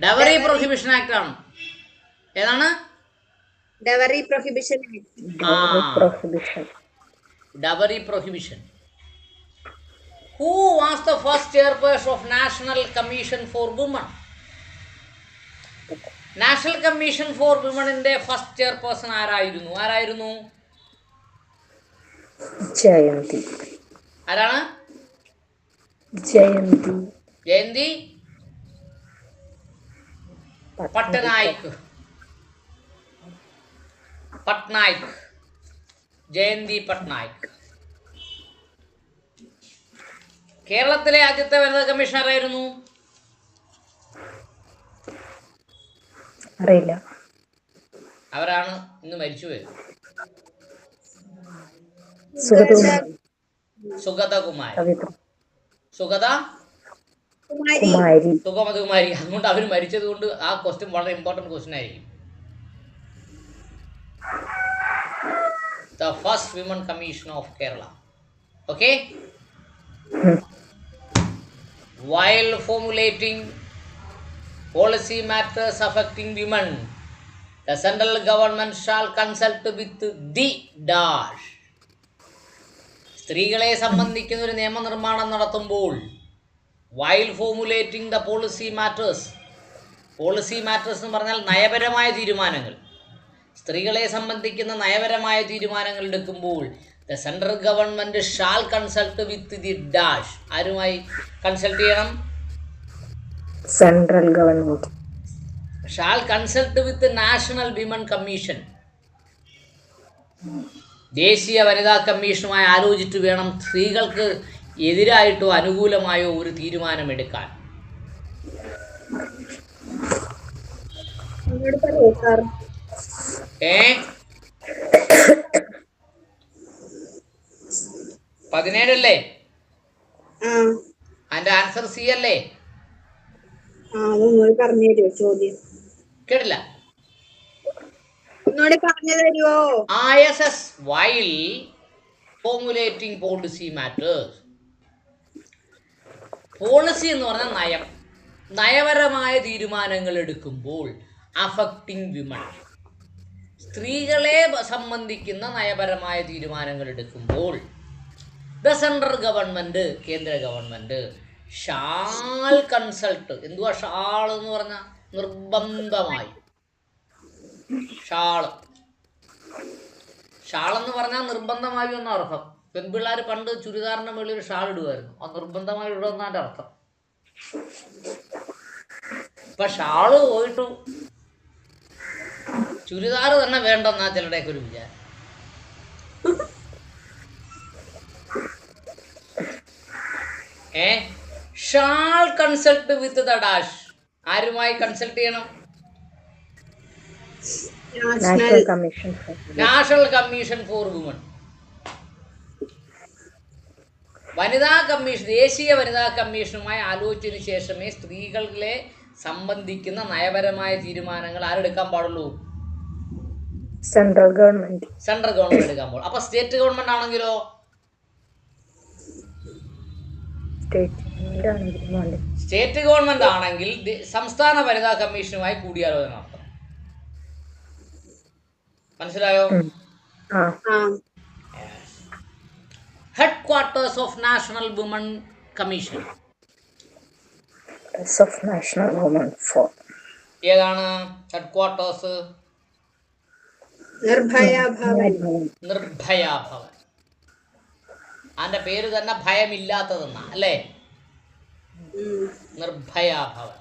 ഡവറി പ്രൊഹിബിഷൻ ആക്ട് ആണ്. ഏതാണ്? Dowry prohibition act. Dowry prohibition. Who was the first chairperson of National Commission for Women? National commission for വിമണിന്റെ ഫസ്റ്റ് ചെയർപേഴ്സൺ ആരായിരുന്നു? ജയന്തി. ആരാണ്? ജയന്തി പട്നായിക്. ജയന്തി പട്നായിക്. കേരളത്തിലെ ആദ്യത്തെ വനിതാ കമ്മീഷണർ ആയിരുന്നു? അറിയില്ല. അവരാണ് ഇന്ന് മരിച്ചുപോയത്. സുഗത Kumari. Kumari. സുഗമകുമാരി. അതുകൊണ്ട് അവർ മരിച്ചത് കൊണ്ട് ആ ക്വസ്റ്റ്യൻ വളരെ ഇമ്പോർട്ടൻറ്റ് ക്വസ്റ്റ്യൻ ആയിരിക്കും. The first women commission of Kerala. Okay? While formulating policy matters affecting women, the central government shall consult with the dash. സ്ത്രീകളെ സംബന്ധിക്കുന്ന ഒരു നിയമനിർമ്മാണം നടത്തുമ്പോൾ while formulating the policy matters എന്ന് പറഞ്ഞാൽ നയപരമായ തീരുമാനങ്ങൾ, സ്ത്രീകളെ സംബന്ധിക്കുന്ന നയപരമായ തീരുമാനങ്ങൾ എടുക്കുമ്പോൾ the central government shall consult with the dash. ആരുമായി കൺസൾട്ട് ചെയ്യണം? Central government. Shall consult with national women commission. ദേശീയ വനിതാ കമ്മീഷനുമായി ആലോചിച്ചിട്ട് വേണം സ്ത്രീകൾക്ക് എതിരായിട്ടോ അനുകൂലമായോ ഒരു തീരുമാനമെടുക്കാൻ. എന്നോട് പറയൂ സാർ. 17 അല്ലേ? ആ അതിന്റെ ആൻസർ സി അല്ലേ? ഒന്നുകൂടി പറഞ്ഞു തരുമോ ചോദ്യം? കേട്ടില്ല. ഒന്നുകൂടി പറഞ്ഞു തരുമോ? ISS while formulating policy matters. Policy എന്ന് പറഞ്ഞാൽ നയം, നയപരമായ തീരുമാനങ്ങൾ എടുക്കുമ്പോൾ അഫക്റ്റിംഗ് വിമൺ, സ്ത്രീകളെ സംബന്ധിക്കുന്ന നയപരമായ തീരുമാനങ്ങൾ എടുക്കുമ്പോൾ ദ സെൻട്രൽ ഗവൺമെൻറ്, കേന്ദ്ര ഗവൺമെൻറ് ഷാൽ കൺസൾട്ട്. എന്തുവാ ഷാൾ എന്ന് പറഞ്ഞാൽ? നിർബന്ധമായി. ഷാളെന്ന് പറഞ്ഞാൽ നിർബന്ധമായി എന്ന അർത്ഥം. പെൺപിള്ളേർ പണ്ട് ചുരിദാറിൻ്റെ മുകളിൽ ഒരു ഷാൾ ഇടുമായിരുന്നു, അത് നിർബന്ധമായി ഇടുന്നതിൻ്റെ അർത്ഥം. ഇപ്പം ഷാള് പോയിട്ടു ചുരിദാർ തന്നെ വേണ്ടെന്നാ ചിലരുടെയൊക്കെ ഒരു വിചാരം. Shall consult with the dash. ആരുമായി കൺസൾട്ട് ചെയ്യണം? National commission for woman. വനിതാ കമ്മീഷൻ, ദേശീയ വനിതാ കമ്മീഷനുമായി ആലോചിച്ചതിന് ശേഷമേ സ്ത്രീകളെ സംബന്ധിക്കുന്ന നയപരമായ തീരുമാനങ്ങൾ ആരെടുക്കാൻ പാടുള്ളൂ? Central government. സെൻട്രൽ ഗവൺമെന്റ് എടുക്കാൻ പാടുള്ളൂ. അപ്പൊ സ്റ്റേറ്റ് ഗവൺമെന്റ് ആണെങ്കിലോ? സ്റ്റേറ്റ് ഗവൺമെന്റ് ആണെങ്കിൽ സംസ്ഥാന വനിതാ കമ്മീഷനുമായി കൂടിയാലോചന നടത്തണം. മനസ്സിലായോ? Head quarters of national woman commission. ഏതാണ് ഹെഡ് ക്വാർട്ടേഴ്സ്? നിർഭയ ഭവൻ. നിർഭയ ഭവൻ. അതിന്റെ പേര് തന്നെ ഭയമില്ലാത്തതെന്നാ അല്ലേ? നിർഭയ ഭവൻ.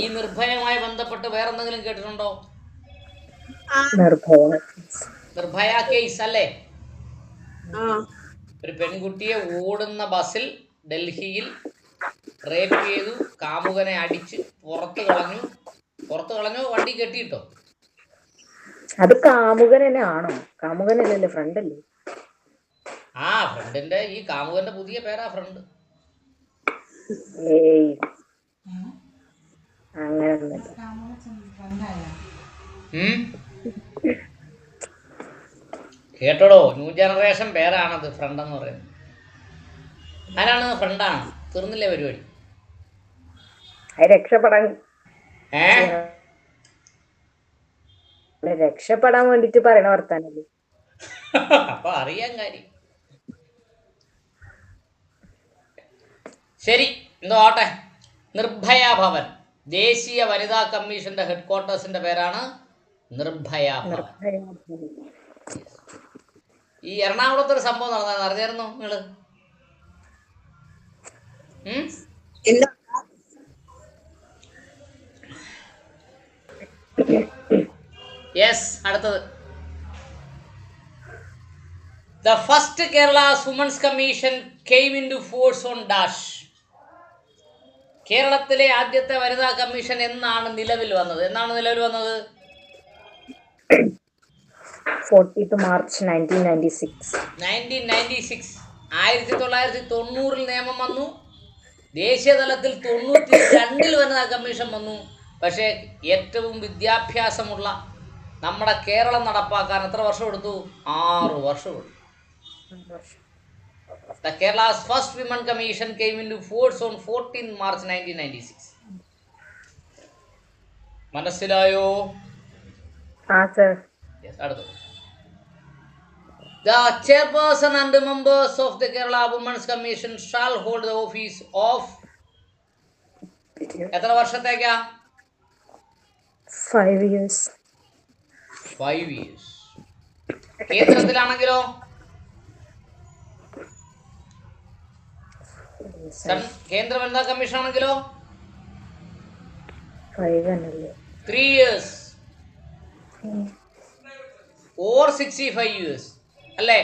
ഈ നിർഭയവുമായി ബന്ധപ്പെട്ട് വേറെന്തെങ്കിലും കേട്ടിട്ടുണ്ടോ? നിർഭയ കേസ് അല്ലേ? ഒരു പെൺകുട്ടിയെ ഓടുന്ന ബസ്സിൽ ഡൽഹിയിൽ റേപ്പ് ചെയ്തു, കാമുകനെ അടിച്ച് പുറത്ത് കളഞ്ഞു. വണ്ടി കെട്ടിയിട്ടോ? അത് കാമുകൻ തന്നെ ആണോ? കാമുകനല്ലേ, ഫ്രണ്ട് അല്ലേ? ആ ഫ്രണ്ടിന്റെ, ഈ കാമുകന്റെ പുതിയ പേരാ ഫ്രണ്ട്. കേട്ടോടോ, ന്യൂ ജനറേഷൻ പേരാണത് ഫ്രണ്ട് എന്ന് പറയുന്നത്. ആരാണ്? ഫ്രണ്ടാണ്. തീർന്നില്ലേ പരിപാടി? രക്ഷപ്പെടാൻ വേണ്ടിട്ട് പറയണ വർത്താനല്ലേ? അപ്പൊ അറിയാൻ കാര്യം. ശരി, എന്തോ ആട്ടെ. നിർഭയ ഭവൻ, ദേശീയ വനിതാ കമ്മീഷന്റെ ഹെഡ് ക്വാർട്ടേഴ്സിന്റെ പേരാണ് നിർഭയ ഭവൻ. ഈ എറണാകുളത്തൊരു സംഭവം നടന്നത് അറിഞ്ഞായിരുന്നോ നിങ്ങള്? യെസ്. അടുത്തത്, The first Kerala's Women's Commission came into force on dash. കേരളത്തിലെ ആദ്യത്തെ വനിതാ കമ്മീഷൻ എന്നാണ് നിലവിൽ വന്നത്? 14 മാർച്ച് 1996. 1996. 1990 നിയമം വന്നു. ദേശീയ തലത്തിൽ 92 വനിതാ കമ്മീഷൻ വന്നു. പക്ഷേ ഏറ്റവും വിദ്യാഭ്യാസമുള്ള നമ്മുടെ കേരളം നടപ്പാക്കാൻ എത്ര വർഷം എടുത്തു? 6 വർഷം എടുത്തു. The Kerala's first women commission came into force on 14 March 1996. മനസ്സിലായോ? Yes, അടുത്തത്. The chairperson and the members of the Kerala Women's Commission shall hold the office of എത്ര വർഷത്തേക്കാ? 5 years. 5 years. കേന്ദ്രത്തിലാണെങ്കിലോ കേന്ദ്ര വനിതാ കമ്മീഷൻ ആണെങ്കിലോ 3 years or 65 years അല്ലേ?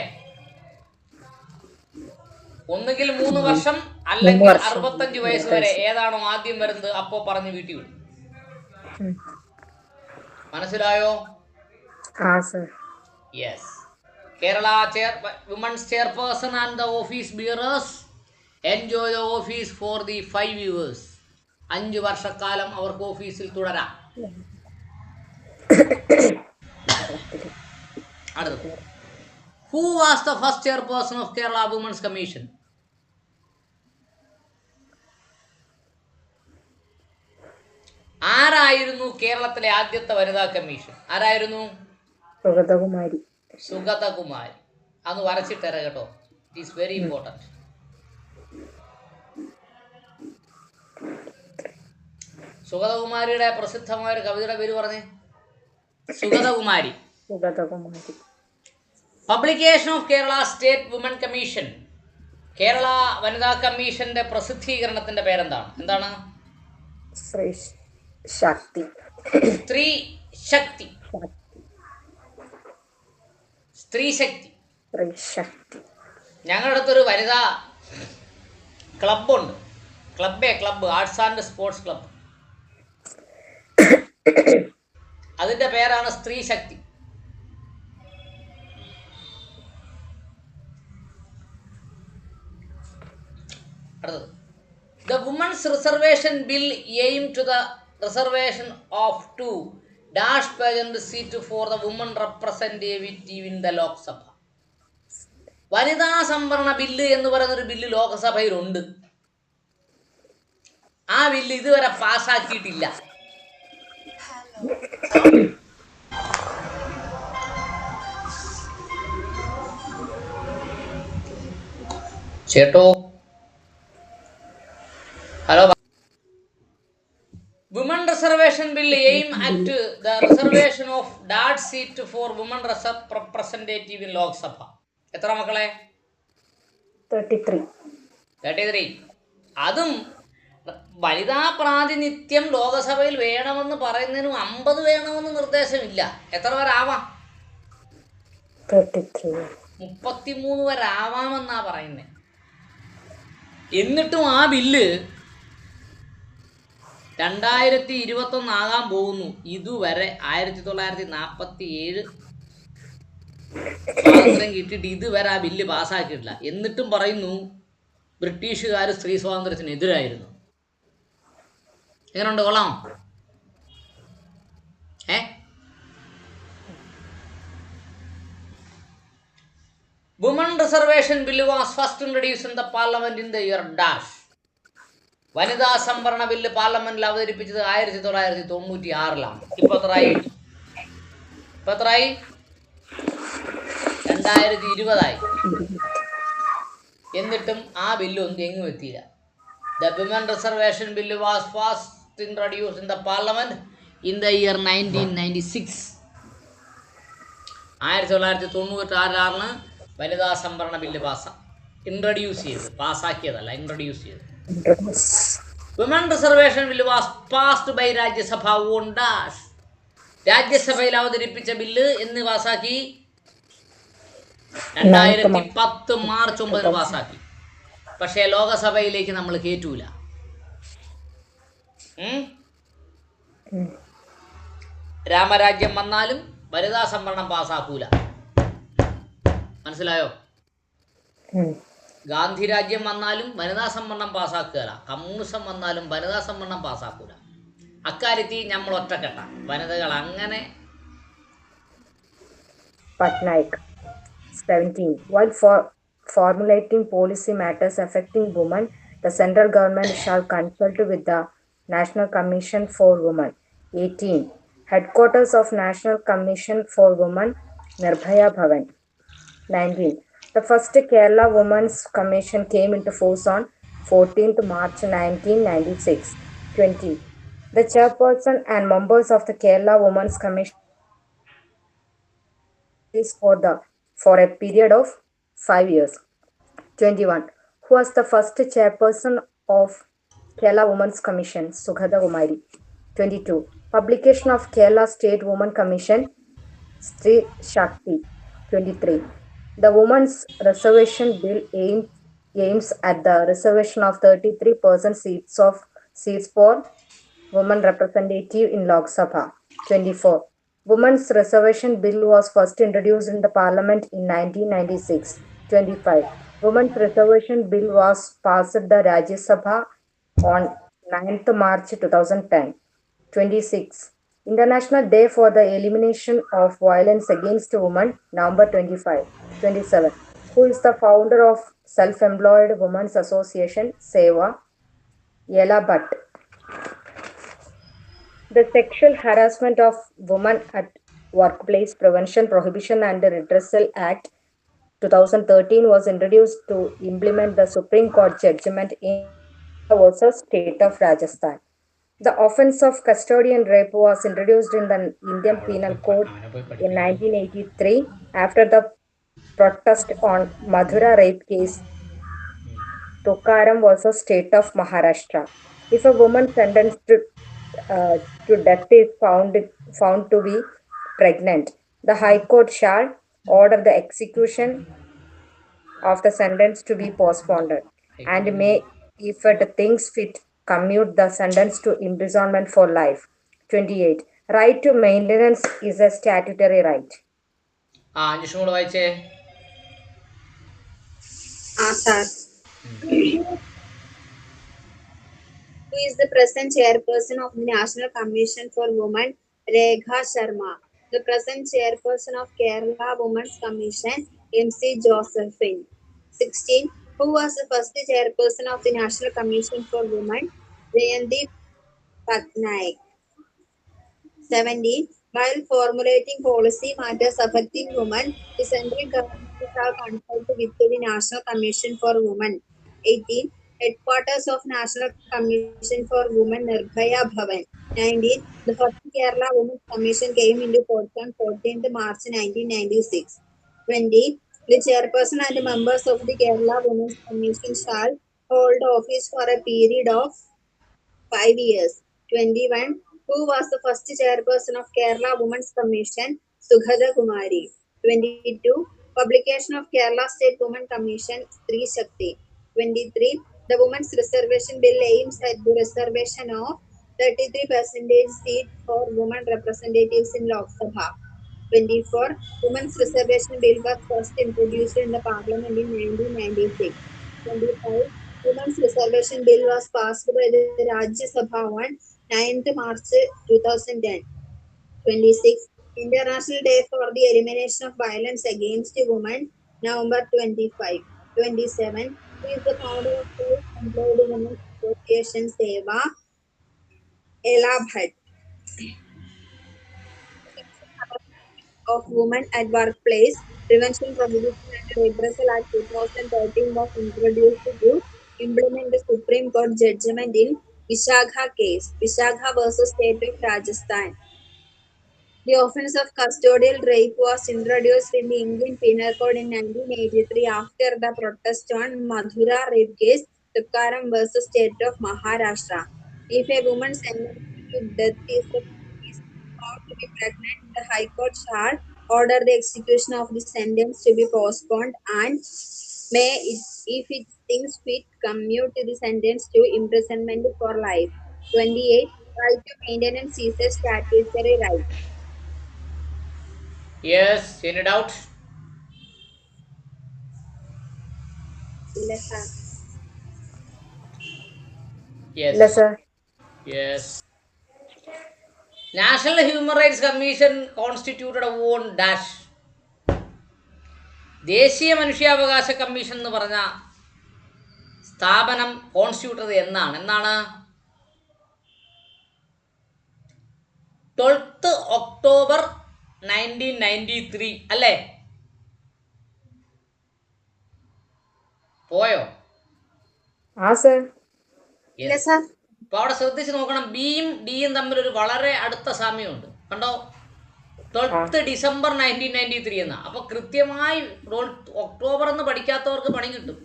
ഒന്നുകിൽ 3 വർഷം അല്ലെങ്കിൽ 65 വയസ്സ് വരെ, ഏതാണോ ആദ്യം വരുന്നത് അപ്പോ പറഞ്ഞ് വീട്ടിൽ വിടും. മനസ്സിലായോ? Yes. Kerala women's chairperson and the office bearers enjoy the office for the 5 years. 5 വർഷക്കാലം അവർക്ക് ഓഫീസിൽ തുടരാം. അടുത്തത്. Who was the first chairperson of Kerala Women's Commission? ആരായിരുന്നു കേരളത്തിലെ ആദ്യത്തെ വനിതാ കമ്മീഷൻ? ആരായിരുന്നു? സുഗതകുമാരി. അന്ന് വരച്ചിട്ടേര കേട്ടോ. It is very important. സുഗതകുമാരിയുടെ പ്രസിദ്ധമായ ഒരു കവിതയുടെ പേര് പറഞ്ഞേ. Sugathakumari. Publication of Kerala state woman commission. Kerala വനിതാ കമ്മീഷന്റെ പ്രസിദ്ധീകരണത്തിന്റെ പേരെന്താണ്? എന്താണ്? സ്ത്രീ ശക്തി. സ്ത്രീ ശക്തി. ഞങ്ങളുടെ അടുത്തൊരു വനിതാ ക്ലബുണ്ട്. Club arts and sports club. അതിന്റെ പേരാണ് സ്ത്രീ ശക്തി. അടുത്തത്. The Women's Reservation Bill aimed to the reservation of 2 % seat for the women representative in the Lok Sabha. വനിതാ സംവരണ ബില്ല് എന്ന് പറയുന്നൊരു ബില്ല് ലോകസഭയിലുണ്ട്. ആ ബില്ല് ഇതുവരെ പാസ്സാക്കിയിട്ടില്ല. ചേട്ടോ, hello. Women Reservation Bill aim at the reservation of DAD seat for women representative in Lok Sabha. എത്ര മക്കളെ? 33. അതും വനിതാ പ്രാതിനിധ്യം ലോകസഭയിൽ വേണമെന്ന് പറയുന്നതിനും 50 വേണമെന്ന് നിർദ്ദേശമില്ല. എത്ര വരെ ആവാം? 33 വരെ ആവാമെന്നാ പറയുന്നത്. എന്നിട്ടും ആ ബില്ല് 2021 ആകാൻ പോകുന്നു. ഇതുവരെ 1947 സ്വാതന്ത്ര്യം കിട്ടിയിട്ട് ഇതുവരെ ആ ബില്ല് പാസ്സാക്കിയിട്ടില്ല. എന്നിട്ടും പറയുന്നു ബ്രിട്ടീഷുകാർ സ്ത്രീ സ്വാതന്ത്ര്യത്തിനെതിരായിരുന്നു. എങ്ങനെയുണ്ട്? കൊള്ളാം. Women Reservation Bill was first introduced in the Parliament in the year dash. വനിതാ സംവരണ ബില്ല് പാർലമെന്റിൽ അവതരിപ്പിച്ചത് 1996. ഇപ്പൊ എത്രയായി? 2020. എന്നിട്ടും ആ ബില്ല് ഒന്നും എങ്ങും എത്തിയില്ല. The Women Reservation Bill was first introduced in the Parliament in the year 1996. 1996 വനിതാ സംവരണ ബില്ല് ഇൻട്രൊഡ്യൂസ് ചെയ്ത്, പാസ്സാക്കിയതല്ല, ഇൻട്രൊഡ്യൂസ് ചെയ്ത്. Women Reservation Bill was passed by Rajya Sabha on dash. രാജ്യസഭയിൽ അവതരിപ്പിച്ച ബില്ല് എന്ന് പാസ്സാക്കി 2010 മാർച്ച് 9 പാസ്സാക്കി. പക്ഷേ ലോകസഭയിലേക്ക് നമ്മൾ കയറ്റൂല. രാമരാജ്യം വന്നാലും വനിതാ സംവരണം പാസ്സാക്കൂല. മനസ്സിലായോ? ഗാന്ധി രാജ്യം വന്നാലും വനിതാ സംവരണം പാസ്സാക്കുകയില്ല, കമ്മ്യൂണിസം വന്നാലും വനിതാ സംവരണം പാസ്സാക്കൂല. അക്കാര്യത്തിൽ നമ്മൾ ഒറ്റക്കെട്ട വനിതകൾ അങ്ങനെ. Patnaik. 17. While formulating policy matters affecting women, the central government shall consult with the National Commission for Women. 18. Headquarters of National Commission for Women, Nirbhaya Bhavan. 19. The first Kerala Women's Commission came into force on 14th March 1996. 20. The chairperson and members of the Kerala Women's Commission is for a period of 5 years. 21. Who was the first chairperson of Kerala Women's Commission? Sughada Kumari. 22. Publication of Kerala State Women Commission, Sri Shakti. 23. The Women's Reservation Bill aims at the reservation of 33% seats for women representative in Lok Sabha. 24. Women's Reservation Bill was first introduced in the Parliament in 1996. 25. Women's Reservation Bill was passed the Rajya Sabha on 9th March 2010. 26. International Day for the Elimination of Violence Against Women, November 25. 27. Who is the founder of Self-Employed Women's Association, SEWA? Yela Bhatt. The Sexual Harassment of Women at Workplace Prevention, Prohibition and Redressal Act 2013 was introduced to implement the Supreme Court judgment in versus State of Rajasthan. The offense of custodian rape was introduced in the Indian Penal Code in 1983 after the protest on Madhura rape case Tukaram versus State of Maharashtra. If a woman sentenced to death is found to be pregnant, the High Court shall order the execution of the sentence to be postponed and may, if it thinks fit, commute the sentence to imprisonment for life. 28. Right to maintenance is a statutory right. അഞ്ജുഷോട് വായിച്ചേ. Sir. Who is the present chairperson of the National Commission for Women? Rekha Sharma. The present chairperson of Kerala Women's Commission, MC Josephine. 16. Who was the first chairperson of the National Commission for Women? Jayanti Patnaik. 17. While formulating policy matters affecting women, the central government shall consult with the National Commission for Women. 18. Headquarters of National Commission for Women, Nirbhaya Bhavan. 19. The first Kerala Women's Commission came into force on 14th March 1996. 20. The chairperson and members of the Kerala Women's Commission shall hold office for a period of 5 years. 21. Who was the first chairperson of Kerala Women's Commission? Sughada Kumari. 22. Publication of Kerala State Women Commission, Sri Shakti. 23. The Women's Reservation Bill aims at the reservation of 33% seat for women representatives in Lok Sabha. 24. Women's Reservation Bill was first introduced in the Parliament in 1996. 25. Women's Reservation Bill was passed by the Rajya Sabha on 9th March 2010. 26. International Day for the Elimination of Violence Against Women, November 25. 27. Who is the founder of Self-Employed Women's Association, SEWA? Yela Bhatt. Of Women at Workplace, Prevention, Prohibition and Redressal Act 2013 was introduced to implement the Supreme Court judgment in Vishakha case, Vishakha versus State of Rajasthan. The offense of custodial rape was introduced in the Indian Penal Code in 1983 after the protest on Madhura rape case, Tukaram versus State of Maharashtra. If a woman sentenced to death is found to be pregnant, the High Court shall order the execution of the sentence to be postponed and may, if it thinks fit, commute the sentence to imprisonment for life. 28. Right to maintenance is a statutory right. Yes, any doubt? ഇല്ല sir. ഇല്ല Yes. Sir. Yes. National Human Rights Commission constituted on dash. ദേശീയ മനുഷ്യാവകാശ commission എന്ന് പറഞ്ഞ സ്ഥാപനം constitute ചെയ്തത് എന്നാണ് 12th October 1993 അല്ലേ? പോയോ? ആ സർ. ഇല്ല സാർ. അപ്പോൾ അവിടെ ശ്രദ്ധിച്ച് നോക്കണം, ബിയും ഡിയും തമ്മിലൊരു വളരെ അടുത്ത സാമ്യമുണ്ട്. കണ്ടോ? 12th December 1993 എന്നാ. അപ്പോൾ കൃത്യമായി 12th October എന്ന് പഠിക്കാത്തവർക്ക് പണി കിട്ടും.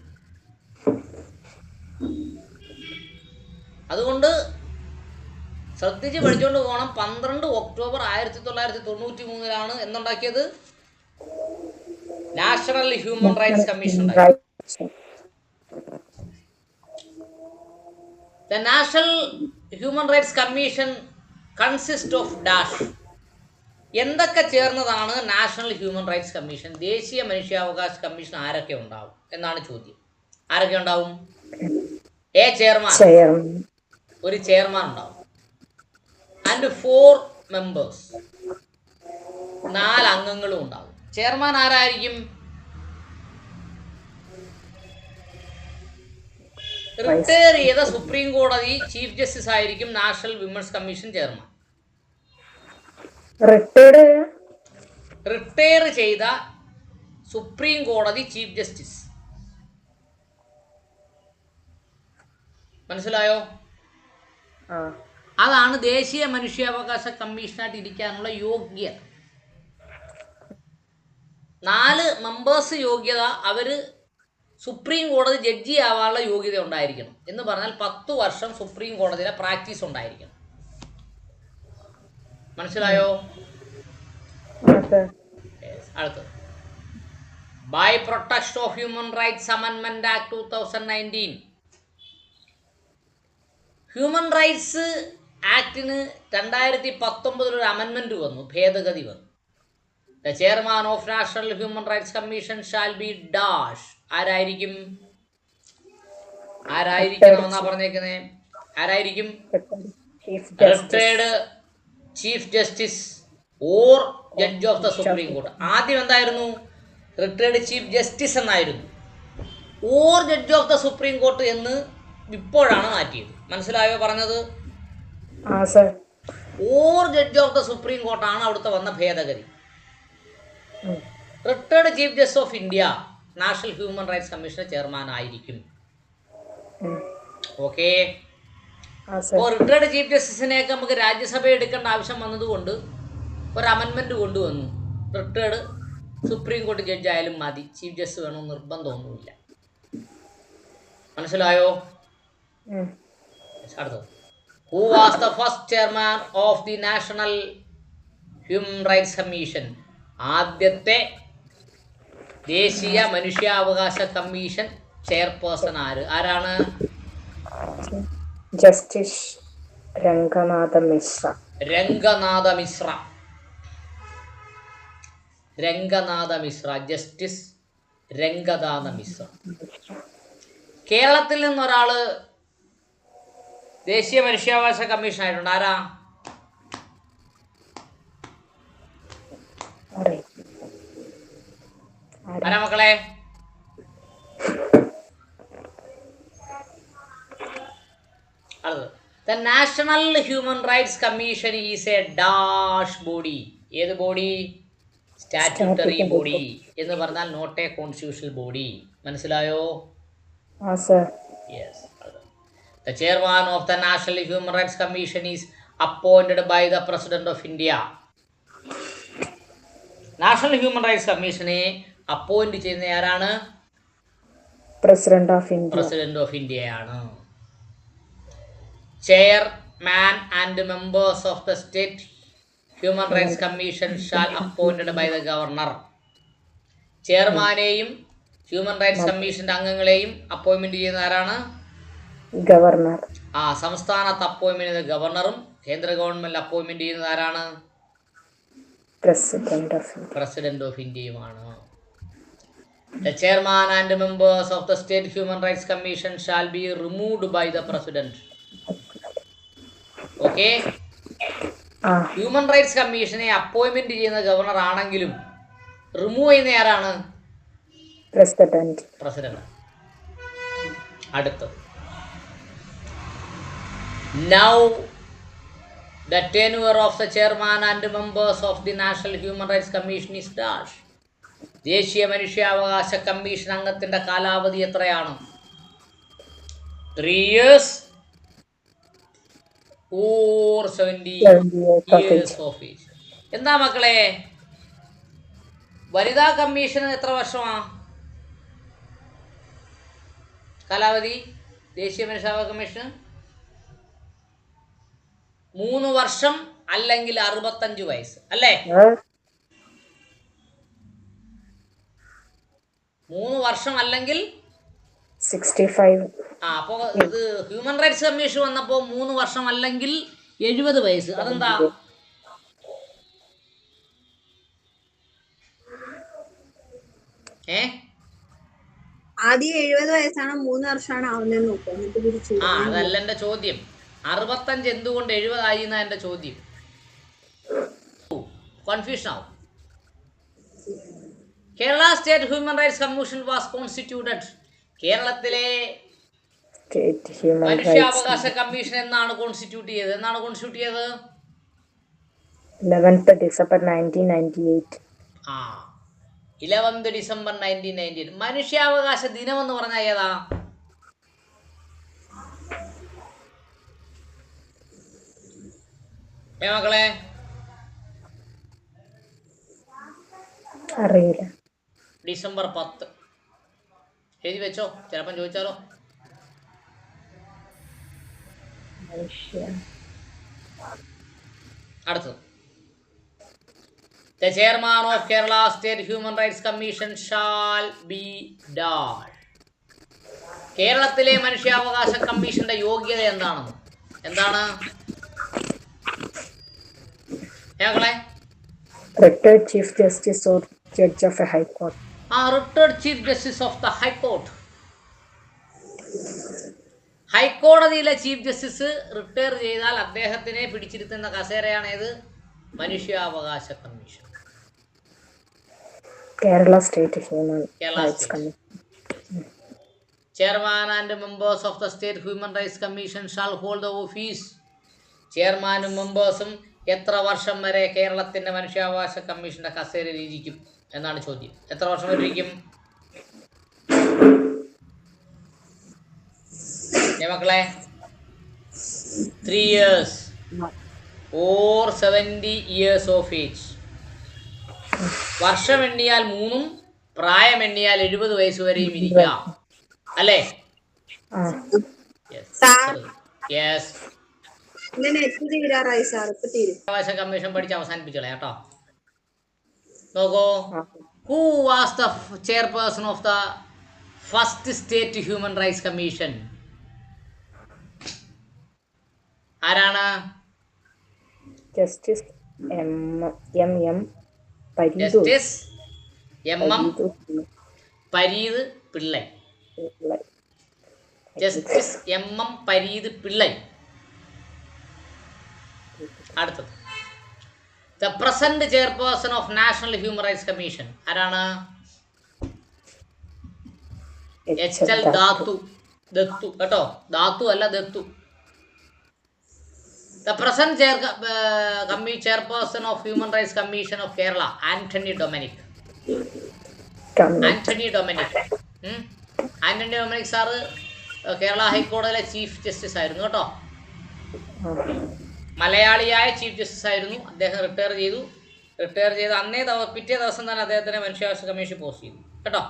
അതുകൊണ്ട് ശ്രദ്ധിച്ച് പഠിച്ചുകൊണ്ട് പോകണം. 12 October 1993 എന്നുണ്ടാക്കിയത് നാഷണൽ ഹ്യൂമൻ റൈറ്റ്സ് കമ്മീഷൻ ഉണ്ടാക്കി. The National Human Rights Commission consists of dash. എന്തൊക്കെ ചേർന്നതാണ് നാഷണൽ ഹ്യൂമൻ റൈറ്റ്സ് കമ്മീഷൻ? ദേശീയ മനുഷ്യാവകാശ കമ്മീഷൻ ആരൊക്കെ ഉണ്ടാവും എന്നാണ് ചോദ്യം. ആരൊക്കെ ഉണ്ടാവും? എ ചെയർമാൻ, ഒരു ചെയർമാൻ ഉണ്ടാവും. ആൻഡ് 4 members, 4 അംഗങ്ങളും ഉണ്ടാവും. ചെയർമാൻ ആരായിരിക്കും? റിട്ടയർ ചെയ്ത സുപ്രീം കോടതി ചീഫ് ജസ്റ്റിസ് ആയിരിക്കും national women's commission chairman. Retire ചെയ്ത സുപ്രീം കോടതി ചീഫ് ജസ്റ്റിസ്. മനസ്സിലായോ? അതാണ് ദേശീയ മനുഷ്യാവകാശ കമ്മീഷനായിട്ട് ഇരിക്കാനുള്ള യോഗ്യത. 4 members യോഗ്യത, അവർ സുപ്രീം കോടതി ജഡ്ജി ആവാനുള്ള യോഗ്യത ഉണ്ടായിരിക്കണം. എന്ന് പറഞ്ഞാൽ 10 വർഷം സുപ്രീം കോടതിയിലെ പ്രാക്ടീസ് ഉണ്ടായിരിക്കണം. മനസ്സിലായോ? അടുത്തത്, by protection of human rights അമെൻമെന്റ് ആക്ട് 2019. ഹ്യൂമൻ റൈറ്റ്സ് ആക്ടിന് 2019 ഒരു അമെൻമെന്റ് വന്നു, ഭേദഗതി വന്നു. The chairman of national human rights commission shall be dash. ആരായിരിക്കും എന്നാ പറഞ്ഞേക്കുന്നേ? ആരായിരിക്കും? Retired chief justice or judge of the supreme court. ആദ്യം എന്തായിരുന്നു? റിട്ടയർഡ് ചീഫ് ജസ്റ്റിസ് എന്നായിരുന്നു. Or judge of the supreme court എന്ന് ഇപ്പോഴാണ് മാറ്റിയത്. മനസ്സിലായോ പറഞ്ഞത്? Or judge of the supreme കോർട്ടാണ് അവിടുത്തെ വന്ന ഭേദഗതി. Retired chief justice of India national human rights കമ്മീഷന്റെ ചെയർമാൻ ആയിരിക്കും. ഓക്കെ. അപ്പോൾ റിട്ടയർഡ് ചീഫ് ജസ്റ്റിസിനെയൊക്കെ നമുക്ക് രാജ്യസഭ എടുക്കേണ്ട ആവശ്യം വന്നതുകൊണ്ട് ഒരു അമെൻമെന്റ് കൊണ്ടുവന്നു. റിട്ടയർഡ് സുപ്രീം കോടതി ജഡ്ജ് ആയാലും മതി, ചീഫ് ജസ്റ്റിസ് വേണമെന്ന് നിർബന്ധമൊന്നുമില്ല. മനസ്സിലായോ? അടുത്തത്, who was the first chairman of the national human rights commission? ആദ്യത്തെ ദേശീയ മനുഷ്യാവകാശ കമ്മീഷൻ ചെയർപേഴ്സൺ ആരാണ്? ജസ്റ്റിസ് രംഗനാഥ മിശ്ര. ജസ്റ്റിസ് രംഗനാഥ മിശ്ര. കേരളത്തിൽ നിന്നൊരാള് ദേശീയ മനുഷ്യാവകാശ കമ്മീഷൻ ആയിട്ടുണ്ട്. ആരാ? ആരാ മക്കളെ? The National Human Rights Commission is a dash body. ഏത് ബോഡി? സ്റ്റാറ്റ്യൂട്ടറി ബോഡി എന്ന് പറഞ്ഞാൽ നോട്ട് എ കോൺസ്റ്റിറ്റ്യൂഷണൽ ബോഡി. മനസ്സിലായോ? Yes. The chairman of the National Human Rights Commission is appointed by the President of India. National human rights കമ്മീഷനെ appoint ചെയ്യുന്ന ആരാണ്? President of ഇന്ത്യയാണ്. Chairman and members of the state human rights commission shall appointed by the governor. ചെയർമാനെയും human rights കമ്മീഷന്റെ അംഗങ്ങളെയും appointment ചെയ്യുന്ന ആരാണ്? Governor. സംസ്ഥാനത്ത് അപ്പോയിന്റ്മെന്റ് ചെയ്യുന്നത് ഗവർണറും കേന്ദ്ര ഗവൺമെന്റ് അപ്പോയിന്റ്മെന്റ് ചെയ്യുന്നത് ആരാണ്? പ്രസിഡന്റ് ഓഫ് ഇന്ത്യയുമാണ്. The chairman and members of the State Human Rights Commission shall be removed by the president. Okay? Human rights കമ്മീഷനെ അപ്പോയിൻമെന്റ് ചെയ്യുന്ന ഗവർണർ ആണെങ്കിലും റിമൂവ് ചെയ്യുന്ന ആരാണ്? പ്രസിഡന്റ്. അടുത്തത്, now the tenure of the chairman and members of the National Human Rights Commission is dash. ദേശീയ മനുഷ്യാവകാശ commission അംഗത്തിന്റെ കാലാവധി എത്രയാണ്? 3 years or 70 years of age. എന്താ മക്കളെ, വനിതാ കമ്മീഷന് എത്ര വർഷമാ കാലാവധി? ദേശീയ മനുഷ്യാവകാശ കമ്മീഷന് 3 വർഷം അല്ലെങ്കിൽ 65 വയസ്സ് അല്ലേ? 3 വർഷം അല്ലെങ്കിൽ 65. അപ്പോൾ ഇത് ഹ്യൂമൻ റൈറ്റ്സ് കമ്മീഷൻ വന്നപ്പോൾ 3 വർഷം അല്ലെങ്കിൽ 70 വയസ്സ്. അതെന്താ? ആദ്യം 70 വയസ്സാണ്, 3 വർഷമാണ് ആവുന്നതെന്ന് നോക്കാം. അതല്ല എന്റെ ചോദ്യം. 65 എന്തുകൊണ്ട് 70 ആയി എന്നാ എന്റെ ചോദ്യം. കൺഫ്യൂഷൻ ആവും. Kerala state human rights commission was constituted. കേരളത്തിലെ മനുഷ്യാവകാശ കമ്മീഷൻ എന്നാണ് കോൺസ്റ്റിറ്റ്യൂട്ട് ചെയ്തത്? 11th December 1998. 11th December 1998. മനുഷ്യാവകാശ ദിനം എന്ന് പറഞ്ഞാൽ ഏതാ? മക്കളെ അറിയില്ല. ഡിസംബർ 10. എഴുതി വെച്ചോ, ചിലപ്പം ചോദിച്ചാലോ. അടുത്തത്, the chairman of Kerala State Human Rights Commission shall be dash. കേരളത്തിലെ മനുഷ്യാവകാശ കമ്മീഷന്റെ യോഗ്യത എന്താണ്? Retired Chief Justice or Judge of a High Court. Retired Chief Justice of the High Court. ഹൈക്കോടതിയിലെ ചീഫ് ജസ്റ്റിസ് റിട്ടയർ ചെയ്താൽ അദ്ദേഹത്തിനെ പിടിച്ചിരുത്തുന്ന കസേരയാണ് ഏത്? മനുഷ്യാവകാശ commission. Kerala state human rights commission. Chairman and members of the state human rights commission shall hold the office. ചെയർമാനും മെമ്പേഴ്സും എത്ര വർഷം വരെ കേരളത്തിന്റെ മനുഷ്യാവകാശ കമ്മീഷന്റെ കസേരയിൽ ഇരിക്കും എന്നാണ് ചോദ്യം. എത്ര വർഷം വരെ ഇരിക്കും മക്കളെ? 3 years or 70 years of age. വർഷം എണ്ണിയാൽ 3ഉം പ്രായം എണ്ണിയാൽ 70 വയസ്സ് വരെയും ഇരിക്കാം അല്ലേ? മനുഷ്യാവകാശ കമ്മീഷൻ പഠിച്ച് അവസാനിപ്പിച്ചോളെ കേട്ടോ. നോക്കൂ, who was the chairperson of the first state human rights commission? ആരാണ്? Justice M M. Pareeth Pillai. Justice M M. Pareeth Pillai. അടുത്തത്, the present chairperson of national human rights commission ആരാണ്? എച്ച്.എൽ. ദത്തു കേട്ടോ, ദാത്തു അല്ല Dattu. The present chairperson of Human Rights Commission of Kerala, Anthony Dominic. Anthony Dominic sir Kerala ഹൈക്കോടതിയിലെ chief justice ആയിരുന്നു കേട്ടോ. മലയാളിയായ chief justice ആയിരുന്നു. അദ്ദേഹം റിട്ടയർ ചെയ്ത് പിറ്റേ ദിവസം തന്നെ അദ്ദേഹത്തിനെ മനുഷ്യാവകാശ കമ്മീഷൻ പോസ്റ്റ് ചെയ്തു കേട്ടോ.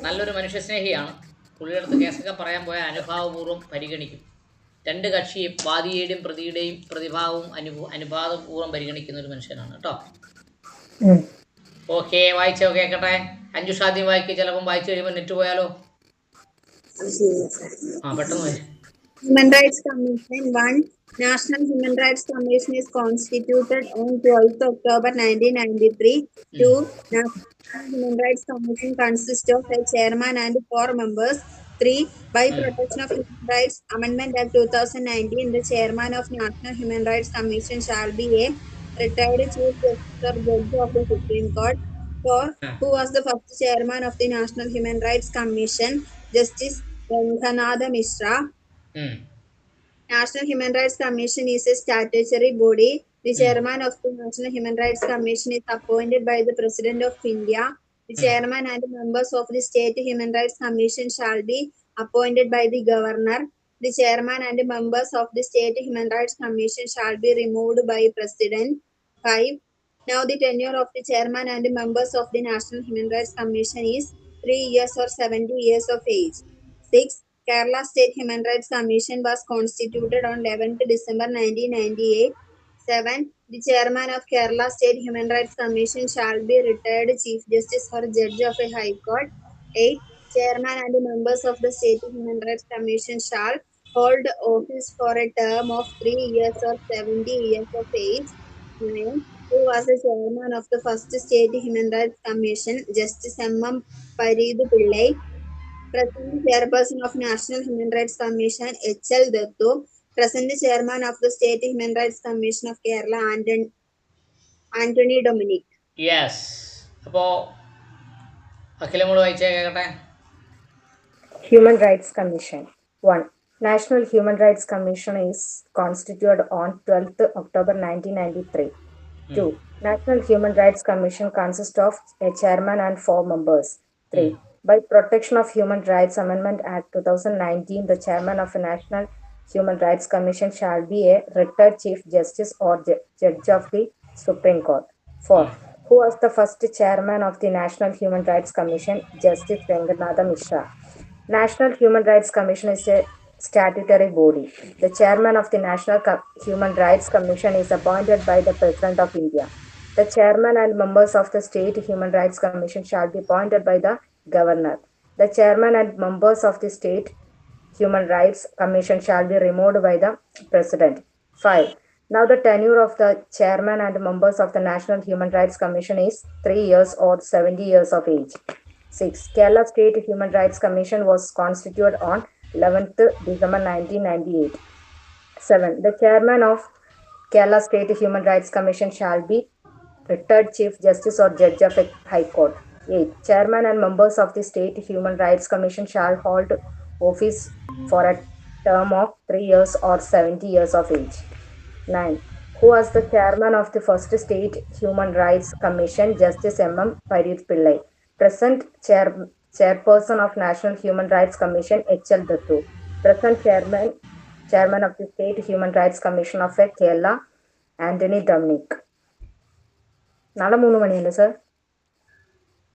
നല്ലൊരു മനുഷ്യസ്നേഹിയാണ്. പുള്ളിയുടെ അടുത്ത് കേസൊക്കെ പറയാൻ പോയ അനുഭാവപൂർവ്വം പരിഗണിക്കും. 2 കക്ഷിയും വാദിയുടെയും പ്രതിയുടെയും പ്രതിഭാവവും അനുഭാവപൂർവ്വം പരിഗണിക്കുന്ന ഒരു മനുഷ്യനാണ് കേട്ടോ. ഓക്കെ, വായിച്ചോ കേൾക്കട്ടെ. 5 ആദ്യം വായിക്കുക. ചിലപ്പം വായിച്ചു കഴിയുമ്പോൾ നെറ്റ് പോയാലോ? പെട്ടെന്ന് Human Rights Commission 1. National Human Rights Commission is constituted on 12th October 1993. 2. National Human Rights Commission consists of a chairman and 4 members. 3. By Protection of Human Rights Amendment Act 2019, the chairman of National Human Rights Commission shall be a retired Chief Justice or Judge of the Supreme Court. 4. Who was the first chairman of the National Human Rights Commission? Justice Ranganath Mishra. National Human Rights Commission is a statutory body. The chairman of the National Human Rights Commission is appointed by the President of India. The chairman and members of the State Human Rights Commission shall be appointed by the governor. The chairman and members of the State Human Rights Commission shall be removed by President. 5. Now the tenure of the chairman and members of the National Human Rights Commission is 3 years or 70 years of age. 6. Kerala State Human Rights Commission was constituted on 11th December 1998. 7. The chairman of Kerala State Human Rights Commission shall be retired Chief Justice or Judge of a High Court. 8. Chairman and members of the State Human Rights Commission shall hold office for a term of 3 years or 70 years of age. 9. Who was the chairman of the first State Human Rights Commission? Justice M. Pareed Pillai. Present Chairperson of National Human Rights Commission H.L. Dattu. Present Chairman of the State Human Rights Commission of Kerala Anthony Dominic. Yes. അപ്പോൾ അഖിലമോട് വായിച്ചേ കേൾക്കട്ടെ. Human Rights Commission. 1. National Human Rights Commission is constituted on 12th October 1993. 2. National Human Rights Commission consists of a chairman and 4 members. 3. By Protection of Human Rights Amendment Act 2019, the chairman of a National Human Rights Commission shall be a retired Chief Justice or Judge of the Supreme Court. 4. Who was the first chairman of the National Human Rights Commission? Justice Ranganath Mishra. National Human Rights Commission is a statutory body. The chairman of the National Human Rights Commission is appointed by the President of India. The chairman and members of the State Human Rights Commission shall be appointed by the governor. The chairman and members of the State Human Rights Commission shall be removed by the President. 5. Now the tenure of the chairman and members of the National Human Rights Commission is 3 years or 70 years of age. 6. Kerala State Human Rights Commission was constituted on 11th December 1998. 7. The chairman of Kerala State Human Rights Commission shall be retired Chief Justice or Judge of a High Court. 8. Chairman and members of the State Human Rights Commission shall hold office for a term of 3 years or 70 years of age. 9. Who was the chairman of the first State Human Rights Commission? Justice M. Pareed Pillai. Present chairperson of National Human Rights Commission H.L. Dattu. Present chairman of the State Human Rights Commission of Kerala Anthony Dominic. നാളെ 3 മണിയല്ലേ sir?